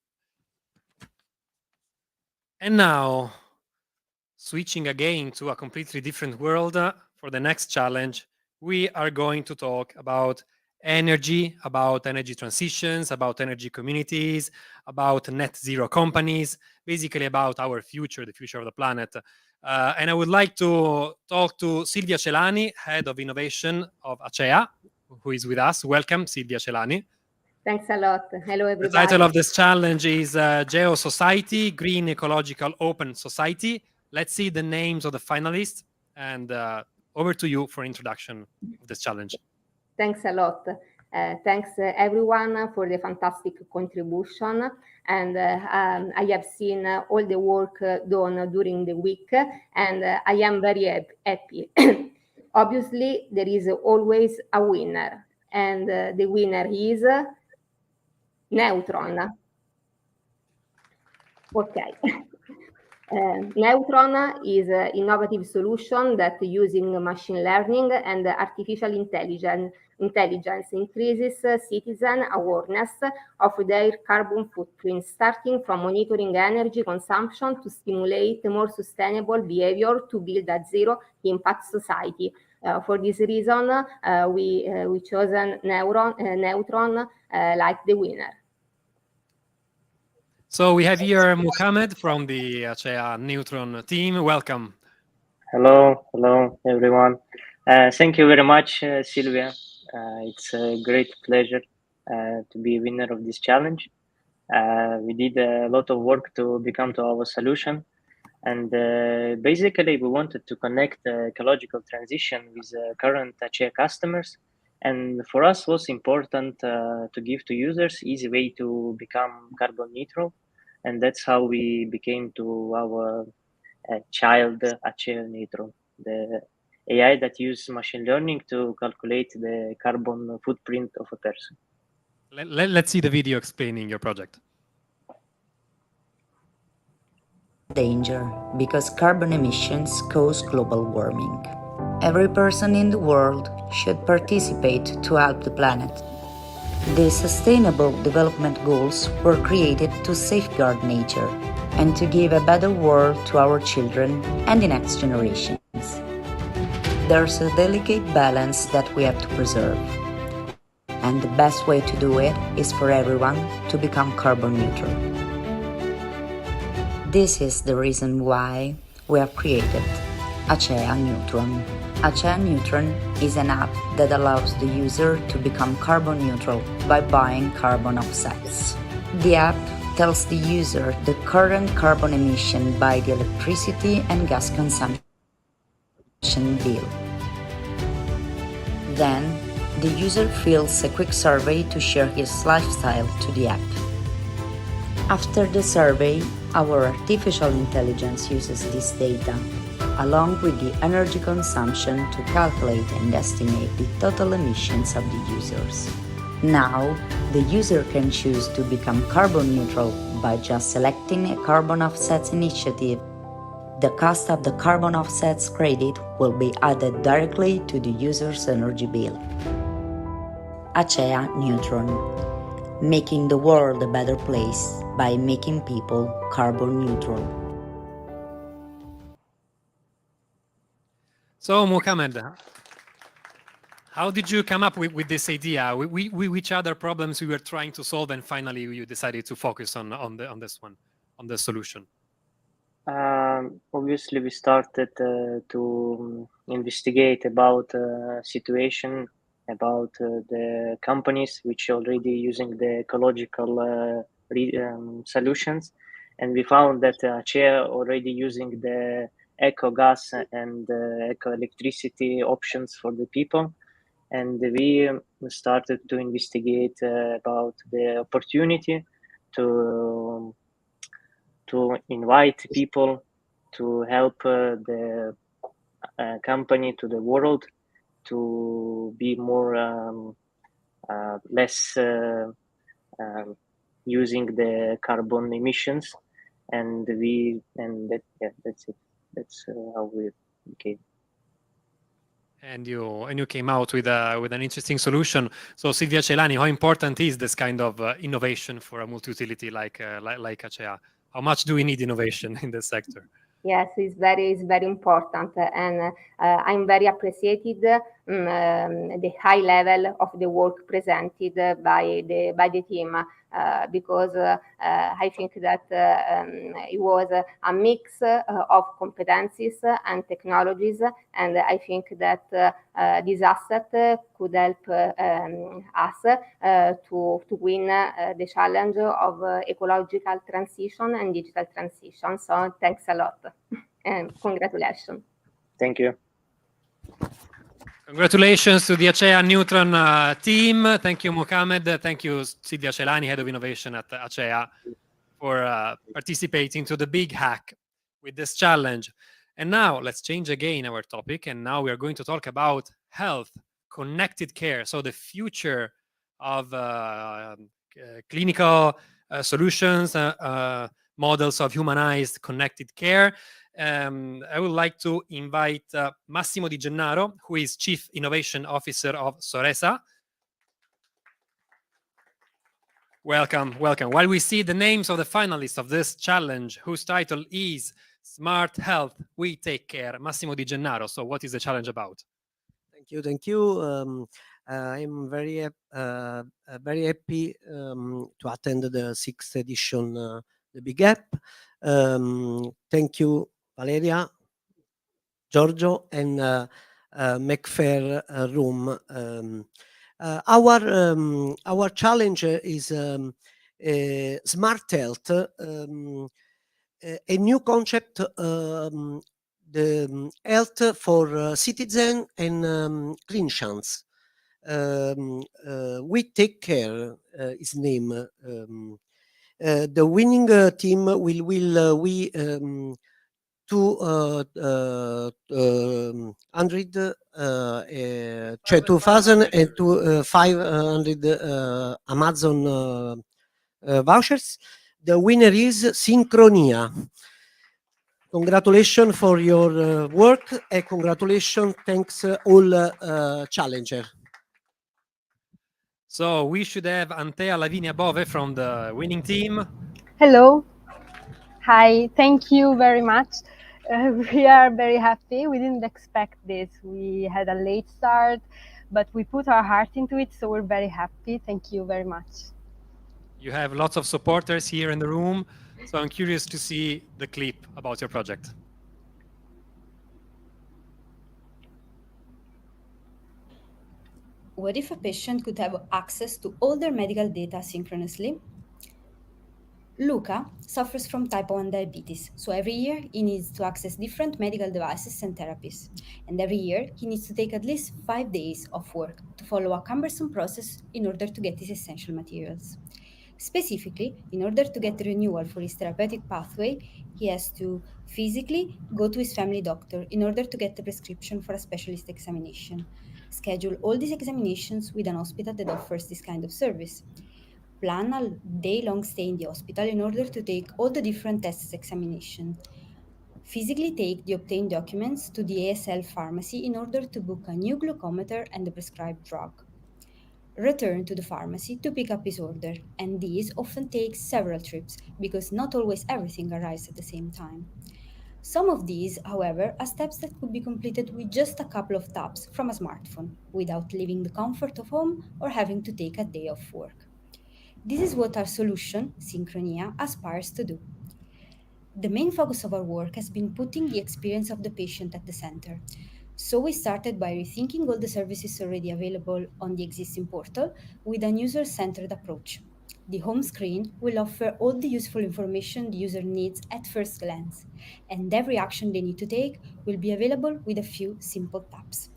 And now, switching again to a completely different world, for the next challenge, we are going to talk about energy transitions, about energy communities, about net zero companies, basically about our future, the future of the planet. And I would like to talk to Silvia Celani, Head of Innovation of Acea, who is with us. Welcome, Silvia Celani. Thanks a lot. Hello, everybody. The title of this challenge is Geo Society, Green Ecological Open Society. Let's see the names of the finalists, and over to you for introduction of this challenge. Thanks a lot. Thanks everyone for the fantastic contribution. And I have seen all the work done during the week, and I am very happy. Obviously, there is always a winner, and the winner is Neutron. Okay. Neutron is an innovative solution that using machine learning and artificial intelligence increases citizen awareness of their carbon footprint, starting from monitoring energy consumption to stimulate more sustainable behavior to build a zero impact society. For this reason, we chosen Neutron like the winner. So we have here Mohamed from the Acea Neutron team. Welcome. Hello everyone. Thank you very much, Silvia. It's a great pleasure to be a winner of this challenge. We did a lot of work to become to our solution, and basically we wanted to connect ecological transition with current Acea customers. And for us, it was important to give to users easy way to become carbon neutral, and that's how we became to our child Acea Neutron, the AI that uses machine learning to calculate the carbon footprint of a person. Let's see the video explaining your project. Danger because carbon emissions cause global warming. Every person in the world should participate to help the planet. The Sustainable Development Goals were created to safeguard nature and to give a better world to our children and the next generations. There's a delicate balance that we have to preserve. And the best way to do it is for everyone to become carbon neutral. This is the reason why we have created Acea Neutron. Acea Neutron is an app that allows the user to become carbon neutral by buying carbon offsets. The app tells the user the current carbon emission by the electricity and gas consumption bill. Then, the user fills a quick survey to share his lifestyle to the app. After the survey, our artificial intelligence uses this data, along with the energy consumption, to calculate and estimate the total emissions of the users. Now, the user can choose to become carbon neutral by just selecting a carbon offsets initiative. The cost of the carbon offsets credit will be added directly to the user's energy bill. Acea Neutron, making the world a better place by making people carbon neutral. So Mohamed, how did you come up with this idea? Which other problems we were trying to solve, and finally you decided to focus on this one, on the solution? Obviously, we started to investigate about situation, about the companies which are already using the ecological solutions, and we found that Acea already using the eco gas and eco electricity options for the people, and we started to investigate about the opportunity to invite people to help the company to the world to be more less using the carbon emissions, and that's it. That's how we became. And you came out with an interesting solution. So Silvia Celani, how important is this kind of innovation for a multi-utility like Acea? How much do we need innovation in this sector? Yes, it's very important, and I'm very appreciated the high level of the work presented by the team, because I think that it was a mix of competencies and technologies, and I think that this asset could help us to win the challenge of ecological transition and digital transition. So thanks a lot and congratulations. Thank you. Congratulations to the Acea Neutron team. Thank you, Mohamed. Thank you, Siddhi Acelani, Head of Innovation at Acea, for participating to the big hack with this challenge. And now let's change again our topic. And now we are going to talk about health, connected care. So the future of clinical solutions, models of humanized connected care. I would like to invite Massimo Di Gennaro, who is Chief Innovation Officer of Soresa. Welcome, welcome. While we see the names of the finalists of this challenge, whose title is Smart Health, We Take Care, Massimo Di Gennaro. So what is the challenge about? Thank you, thank you. I'm very happy to attend the 6th edition, the Big App. Thank you, Valeria, Giorgio, and McFair Room. Our challenge is smart health, a new concept, the health for citizens and clinicians. We Take Care is name. The winning team will 2,500 Amazon vouchers. The winner is Syncronia. Congratulations for your work and congratulations, thanks all challenger. So we should have Antea Lavinia Bove from the winning team. Hello. Hi, thank you very much. We are very happy. We didn't expect this. We had a late start, but we put our heart into it, so we're very happy. Thank you very much. You have lots of supporters here in the room, so I'm curious to see the clip about your project. What if a patient could have access to all their medical data synchronously? Luca suffers from type 1 diabetes, so every year he needs to access different medical devices and therapies. And every year he needs to take at least 5 days off work to follow a cumbersome process in order to get his essential materials. Specifically, in order to get the renewal for his therapeutic pathway, he has to physically go to his family doctor in order to get the prescription for a specialist examination, schedule all these examinations with an hospital that offers this kind of service, plan a day-long stay in the hospital in order to take all the different tests examination, physically take the obtained documents to the ASL pharmacy in order to book a new glucometer and the prescribed drug, return to the pharmacy to pick up his order, and these often take several trips because not always everything arrives at the same time. Some of these, however, are steps that could be completed with just a couple of taps from a smartphone, without leaving the comfort of home or having to take a day off work. This is what our solution, Syncronia, aspires to do. The main focus of our work has been putting the experience of the patient at the center. So we started by rethinking all the services already available on the existing portal with a user-centered approach. The home screen will offer all the useful information the user needs at first glance, and every action they need to take will be available with a few simple taps.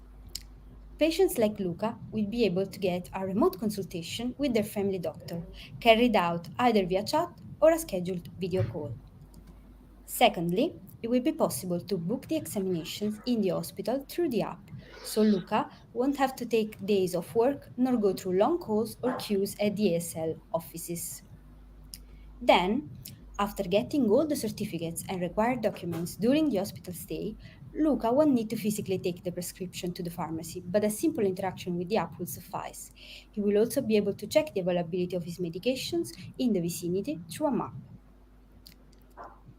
Patients like Luca will be able to get a remote consultation with their family doctor, carried out either via chat or a scheduled video call. Secondly, it will be possible to book the examinations in the hospital through the app, so Luca won't have to take days off work nor go through long calls or queues at the ASL offices. Then, after getting all the certificates and required documents during the hospital stay, Luca won't need to physically take the prescription to the pharmacy, but a simple interaction with the app will suffice. He will also be able to check the availability of his medications in the vicinity through a map.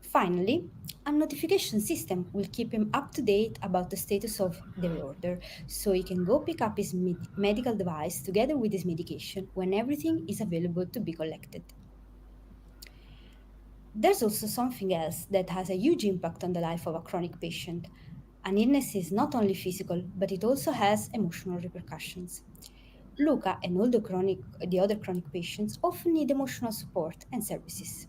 Finally, a notification system will keep him up to date about the status of their order, so he can go pick up his medical device together with his medication when everything is available to be collected. There's also something else that has a huge impact on the life of a chronic patient. An illness is not only physical, but it also has emotional repercussions. Luca and all the other chronic patients often need emotional support and services.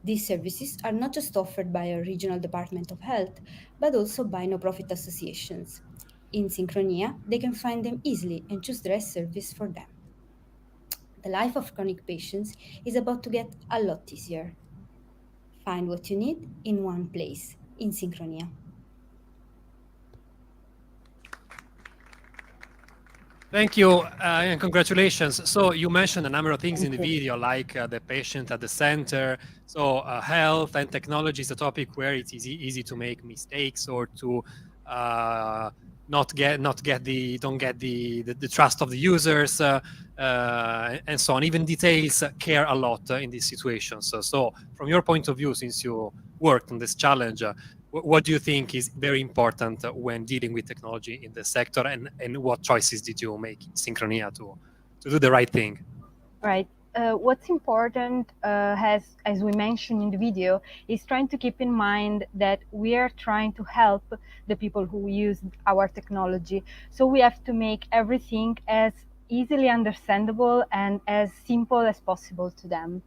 These services are not just offered by a regional department of health, but also by no-profit associations. in Synchronia, they can find them easily and choose the right service for them. The life of chronic patients is about to get a lot easier. Find what you need in one place, in Synchronia. Thank you and congratulations. So you mentioned a number of things in the Thank you. video, like the patient at the center. So health and technology is a topic where it's easy to make mistakes or to don't get the trust of the users and so on. Even details care a lot in these situations. So from your point of view, since you worked on this challenge, what do you think is very important when dealing with technology in the sector, and what choices did you make in Synchronia to do the right thing? Right. What's important, as we mentioned in the video, is trying to keep in mind that we are trying to help the people who use our technology. So we have to make everything as easily understandable and as simple as possible to them.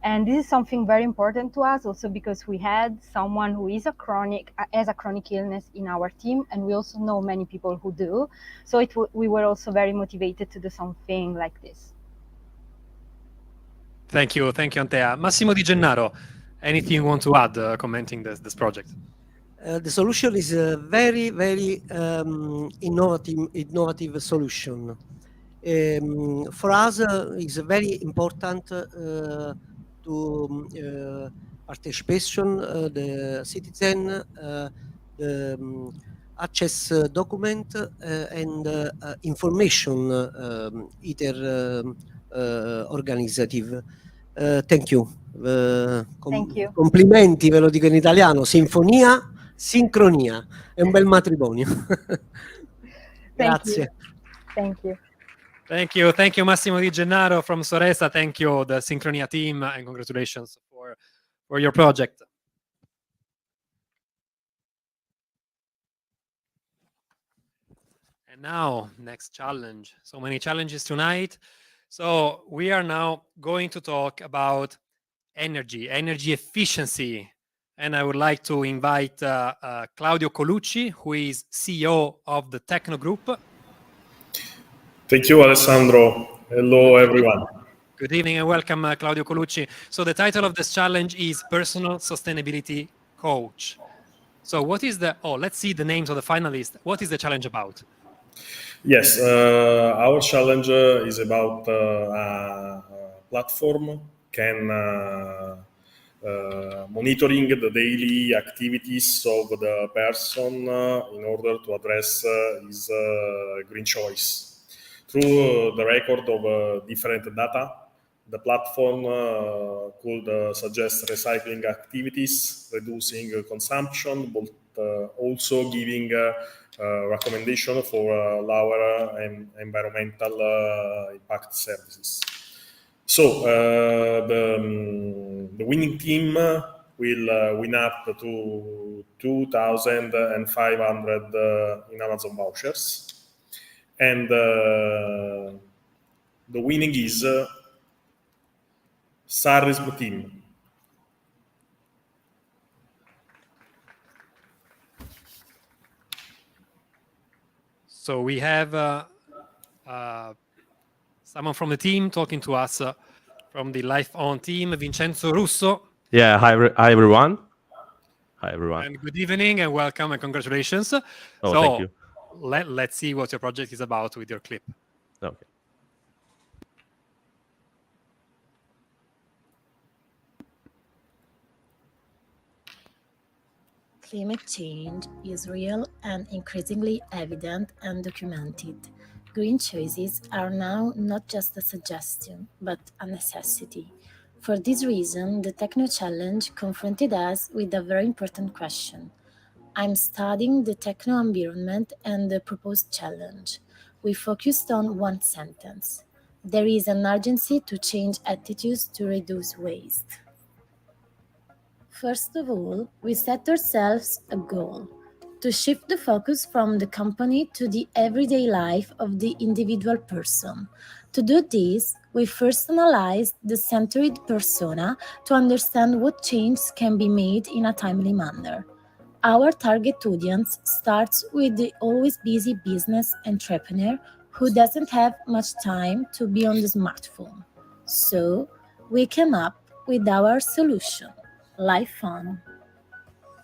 And this is something very important to us also because we had someone who is has a chronic illness in our team, and we also know many people who do. So we were also very motivated to do something like this. Thank you, Antea. Massimo Di Gennaro, anything you want to add commenting this project? The solution is a very, very innovative solution. For us, it's very important to participation, the citizen, the access document and information either organizzative. Thank you. Thank you. Complimenti, ve lo dico in italiano, sinfonia, sincronia, è un bel matrimonio. Grazie. Thank you. Thank you, Massimo Di Gennaro from Soresa. Thank you, the Synchronia team, and congratulations for your project. And now, next challenge. So many challenges tonight. So we are now going to talk about energy efficiency. And I would like to invite Claudio Colucci, who is CEO of the Techno Group. Thank you, Alessandro. Hello, everyone. Good evening and welcome, Claudio Colucci. So the title of this challenge is Personal Sustainability Coach. So what is let's see the names of the finalists. What is the challenge about? Yes, our challenge is about a platform can monitoring the daily activities of the person in order to address his green choice. Through the record of different data, the platform could suggest recycling activities, reducing consumption, but also giving recommendation for lower environmental impact services. So the winning team will win up to 2,500 in Amazon vouchers. And the winning is Sarism team. So we have someone from the team talking to us from the Life On team, Vincenzo Russo. Yeah, hi everyone. Hi everyone. And good evening and welcome and congratulations. Thank you. Let's see what your project is about with your clip. Okay. Climate change is real and increasingly evident and documented. Green choices are now not just a suggestion, but a necessity. For this reason, the Techno Challenge confronted us with a very important question. I'm studying the techno environment and the proposed challenge. We focused on one sentence. There is an urgency to change attitudes to reduce waste. First of all, we set ourselves a goal to shift the focus from the company to the everyday life of the individual person. To do this, we first analyzed the centered persona to understand what changes can be made in a timely manner. Our target audience starts with the always busy business entrepreneur who doesn't have much time to be on the smartphone. So we came up with our solution, LifeOn.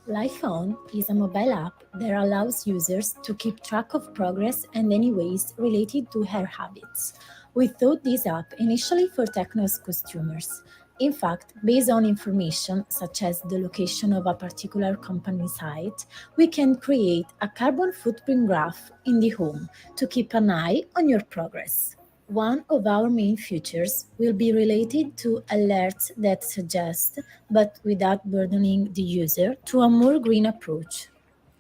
LifeOn is a mobile app that allows users to keep track of progress and any waste related to hair habits. We thought this app initially for Techno's customers. In fact, based on information such as the location of a particular company site, we can create a carbon footprint graph in the home to keep an eye on your progress. One of our main features will be related to alerts that suggest, but without burdening the user, to a more green approach.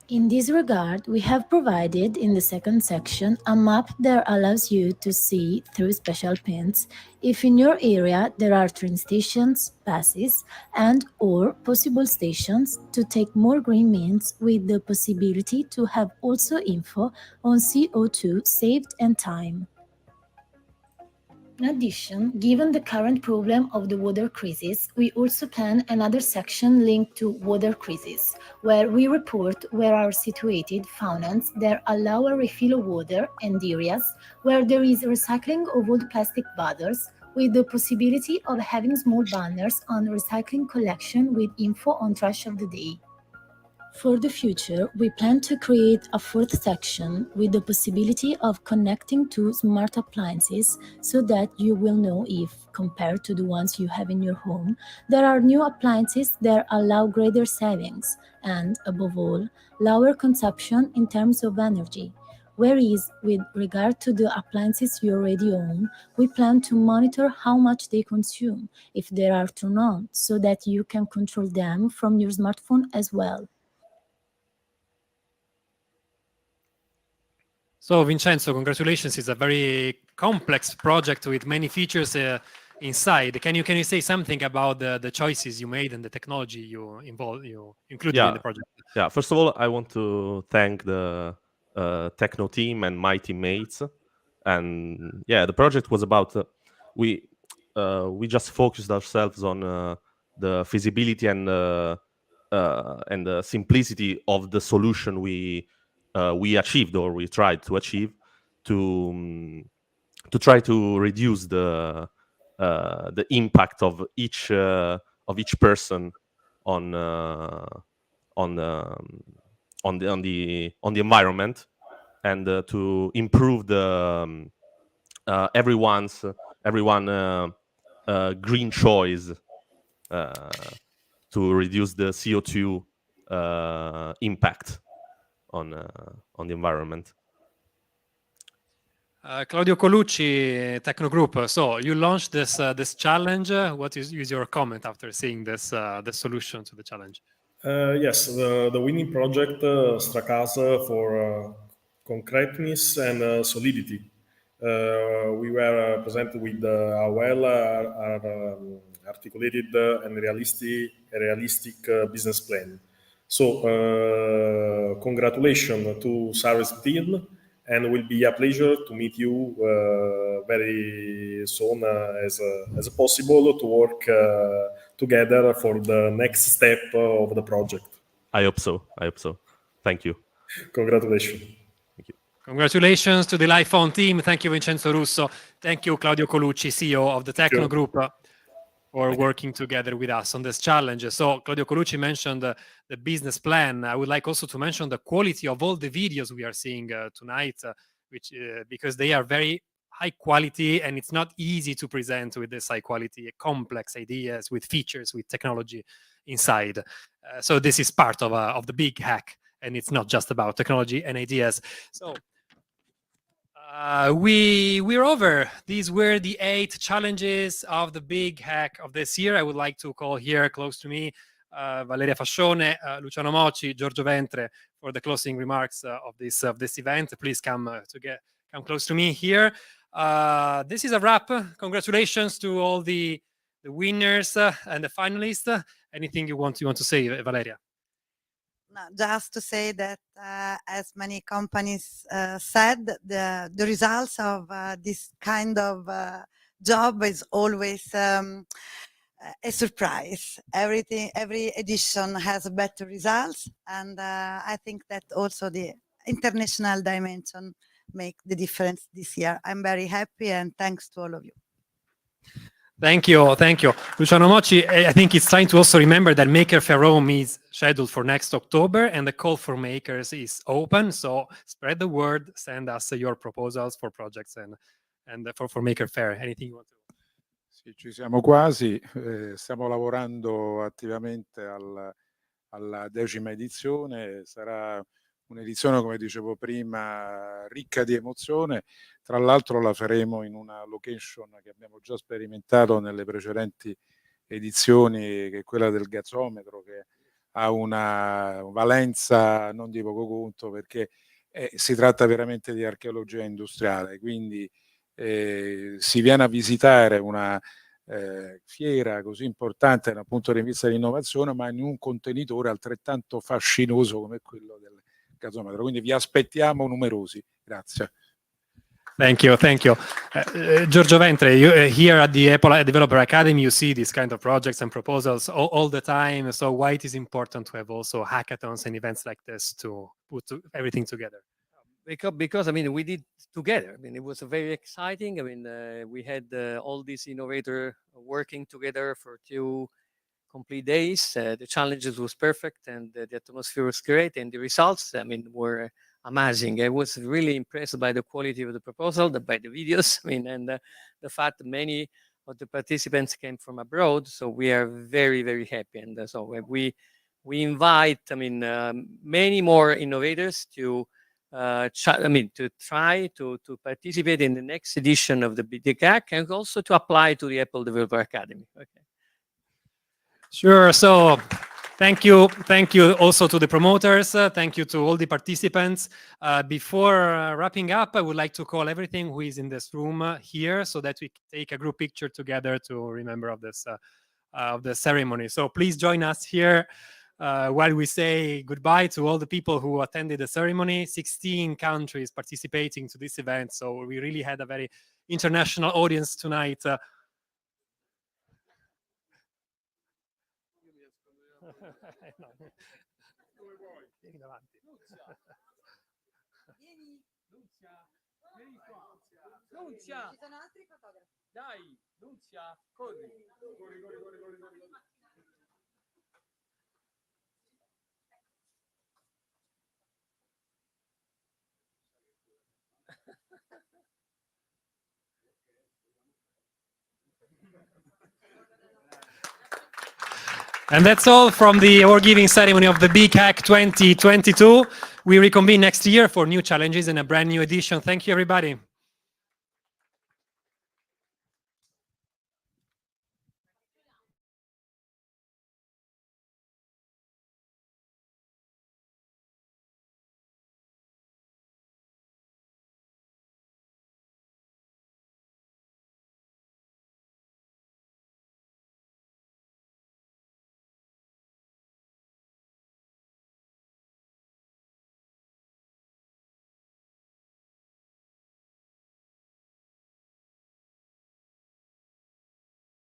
In this regard, we have provided in the second section a map that allows you to see through special pins if in your area there are train stations, buses, and/or possible stations to take more green means with the possibility to have also info on CO2 saved and time. In addition, given the current problem of the water crisis, we also plan another section linked to water crisis, where we report where are situated fountains that allow a refill of water and areas where there is recycling of old plastic bottles, with the possibility of having small banners on recycling collection with info on trash of the day. For the future, we plan to create a fourth section with the possibility of connecting to smart appliances so that you will know if, compared to the ones you have in your home, there are new appliances that allow greater savings and, above all, lower consumption in terms of energy. Whereas, with regard to the appliances you already own, we plan to monitor how much they consume, if they are turned on, so that you can control them from your smartphone as well. So Vincenzo, congratulations. It's a very complex project with many features inside. Can you say something about the choices you made and the technology you included in the project? Yeah. First of all, I want to thank the Techno team and my teammates. And yeah, the project was about we just focused ourselves on the feasibility and the simplicity of the solution we achieved, or we tried to achieve, to try to reduce the impact of each person on the environment, and to improve the everyone green choice to reduce the CO2 impact on the environment. Claudio Colucci, Techno Group. So you launched this challenge. What is your comment after seeing this the solution to the challenge? Yes, the winning project struck us for concreteness and solidity. We were presented with a articulated and realistic business plan. So congratulations to Sarah's team, and it will be a pleasure to meet you very soon as possible to work together for the next step of the project. I hope so. Thank you. Congratulations. Thank you. Congratulations to the LifeOn team. Thank you, Vincenzo Russo. Thank you, Claudio Colucci, CEO of the Techno Group, for working together with us on this challenge. So Claudio Colucci mentioned the business plan. I would like also to mention the quality of all the videos we are seeing tonight, which because they are very high quality, and it's not easy to present with this high quality complex ideas with features, with technology inside. So this is part of the big hack, and it's not just about technology and ideas. So we're over. These were the 8 challenges of the big hack of this year. I would like to call here close to me Valeria Fascione, Luciano Mocci, Giorgio Ventre for the closing remarks of this event. Please come close to me here. This is a wrap. Congratulations to all the winners and the finalists. Anything you want to say, Valeria? No, just to say that, as many companies said, the results of this kind of job is always a surprise. Every edition has better results, and I think that also the international dimension make the difference this year. I'm very happy, and thanks to all of you. Thank you, Luciano Mocci. I think it's time to also remember that Maker Faire Rome is scheduled for next October, and the call for makers is open. So spread the word, send us your proposals for projects and for Maker Faire. Anything you want to? Sì, ci siamo quasi, stiamo lavorando attivamente alla 10ª edizione, sarà un'edizione, come dicevo prima, ricca di emozione. Tra l'altro la faremo in una location che abbiamo già sperimentato nelle precedenti edizioni, che è quella del gazzometro, che ha una valenza non di poco conto, perché si tratta veramente di archeologia industriale, quindi si viene a visitare una fiera così importante dal punto di vista dell'innovazione, ma in un contenitore altrettanto fascinoso come quello del gazzometro. Quindi vi aspettiamo numerosi. Grazie. Thank you. Giorgio Ventre, here at the Apple Developer Academy, you see these kind of projects and proposals all the time. So why it is important to have also hackathons and events like this to put everything together? Because I mean, we did together. I mean, it was very exciting. I mean, we had all these innovators working together for 2 complete days. The challenges was perfect, and the atmosphere was great, and the results, I mean, were amazing. I was really impressed by the quality of the proposal, by the videos. I mean, and the fact that many of the participants came from abroad. So we are very, very happy, and so we invite, I mean, many more innovators to try to participate in the next edition of the BDCAC, and also to apply to the Apple Developer Academy. Okay. Sure. So thank you also to the promoters. Thank you to all the participants. Before wrapping up, I would like to call everything who is in this room here, so that we take a group picture together to remember of this of the ceremony. So please join us here while we say goodbye to all the people who attended the ceremony. 16 countries participating to this event, so we really had a very international audience tonight. Nunzia, dai, Nunzia, corri. And that's all from the award giving ceremony of the Big Hack 2022. We reconvene next year for new challenges and a brand new edition. Thank you, everybody.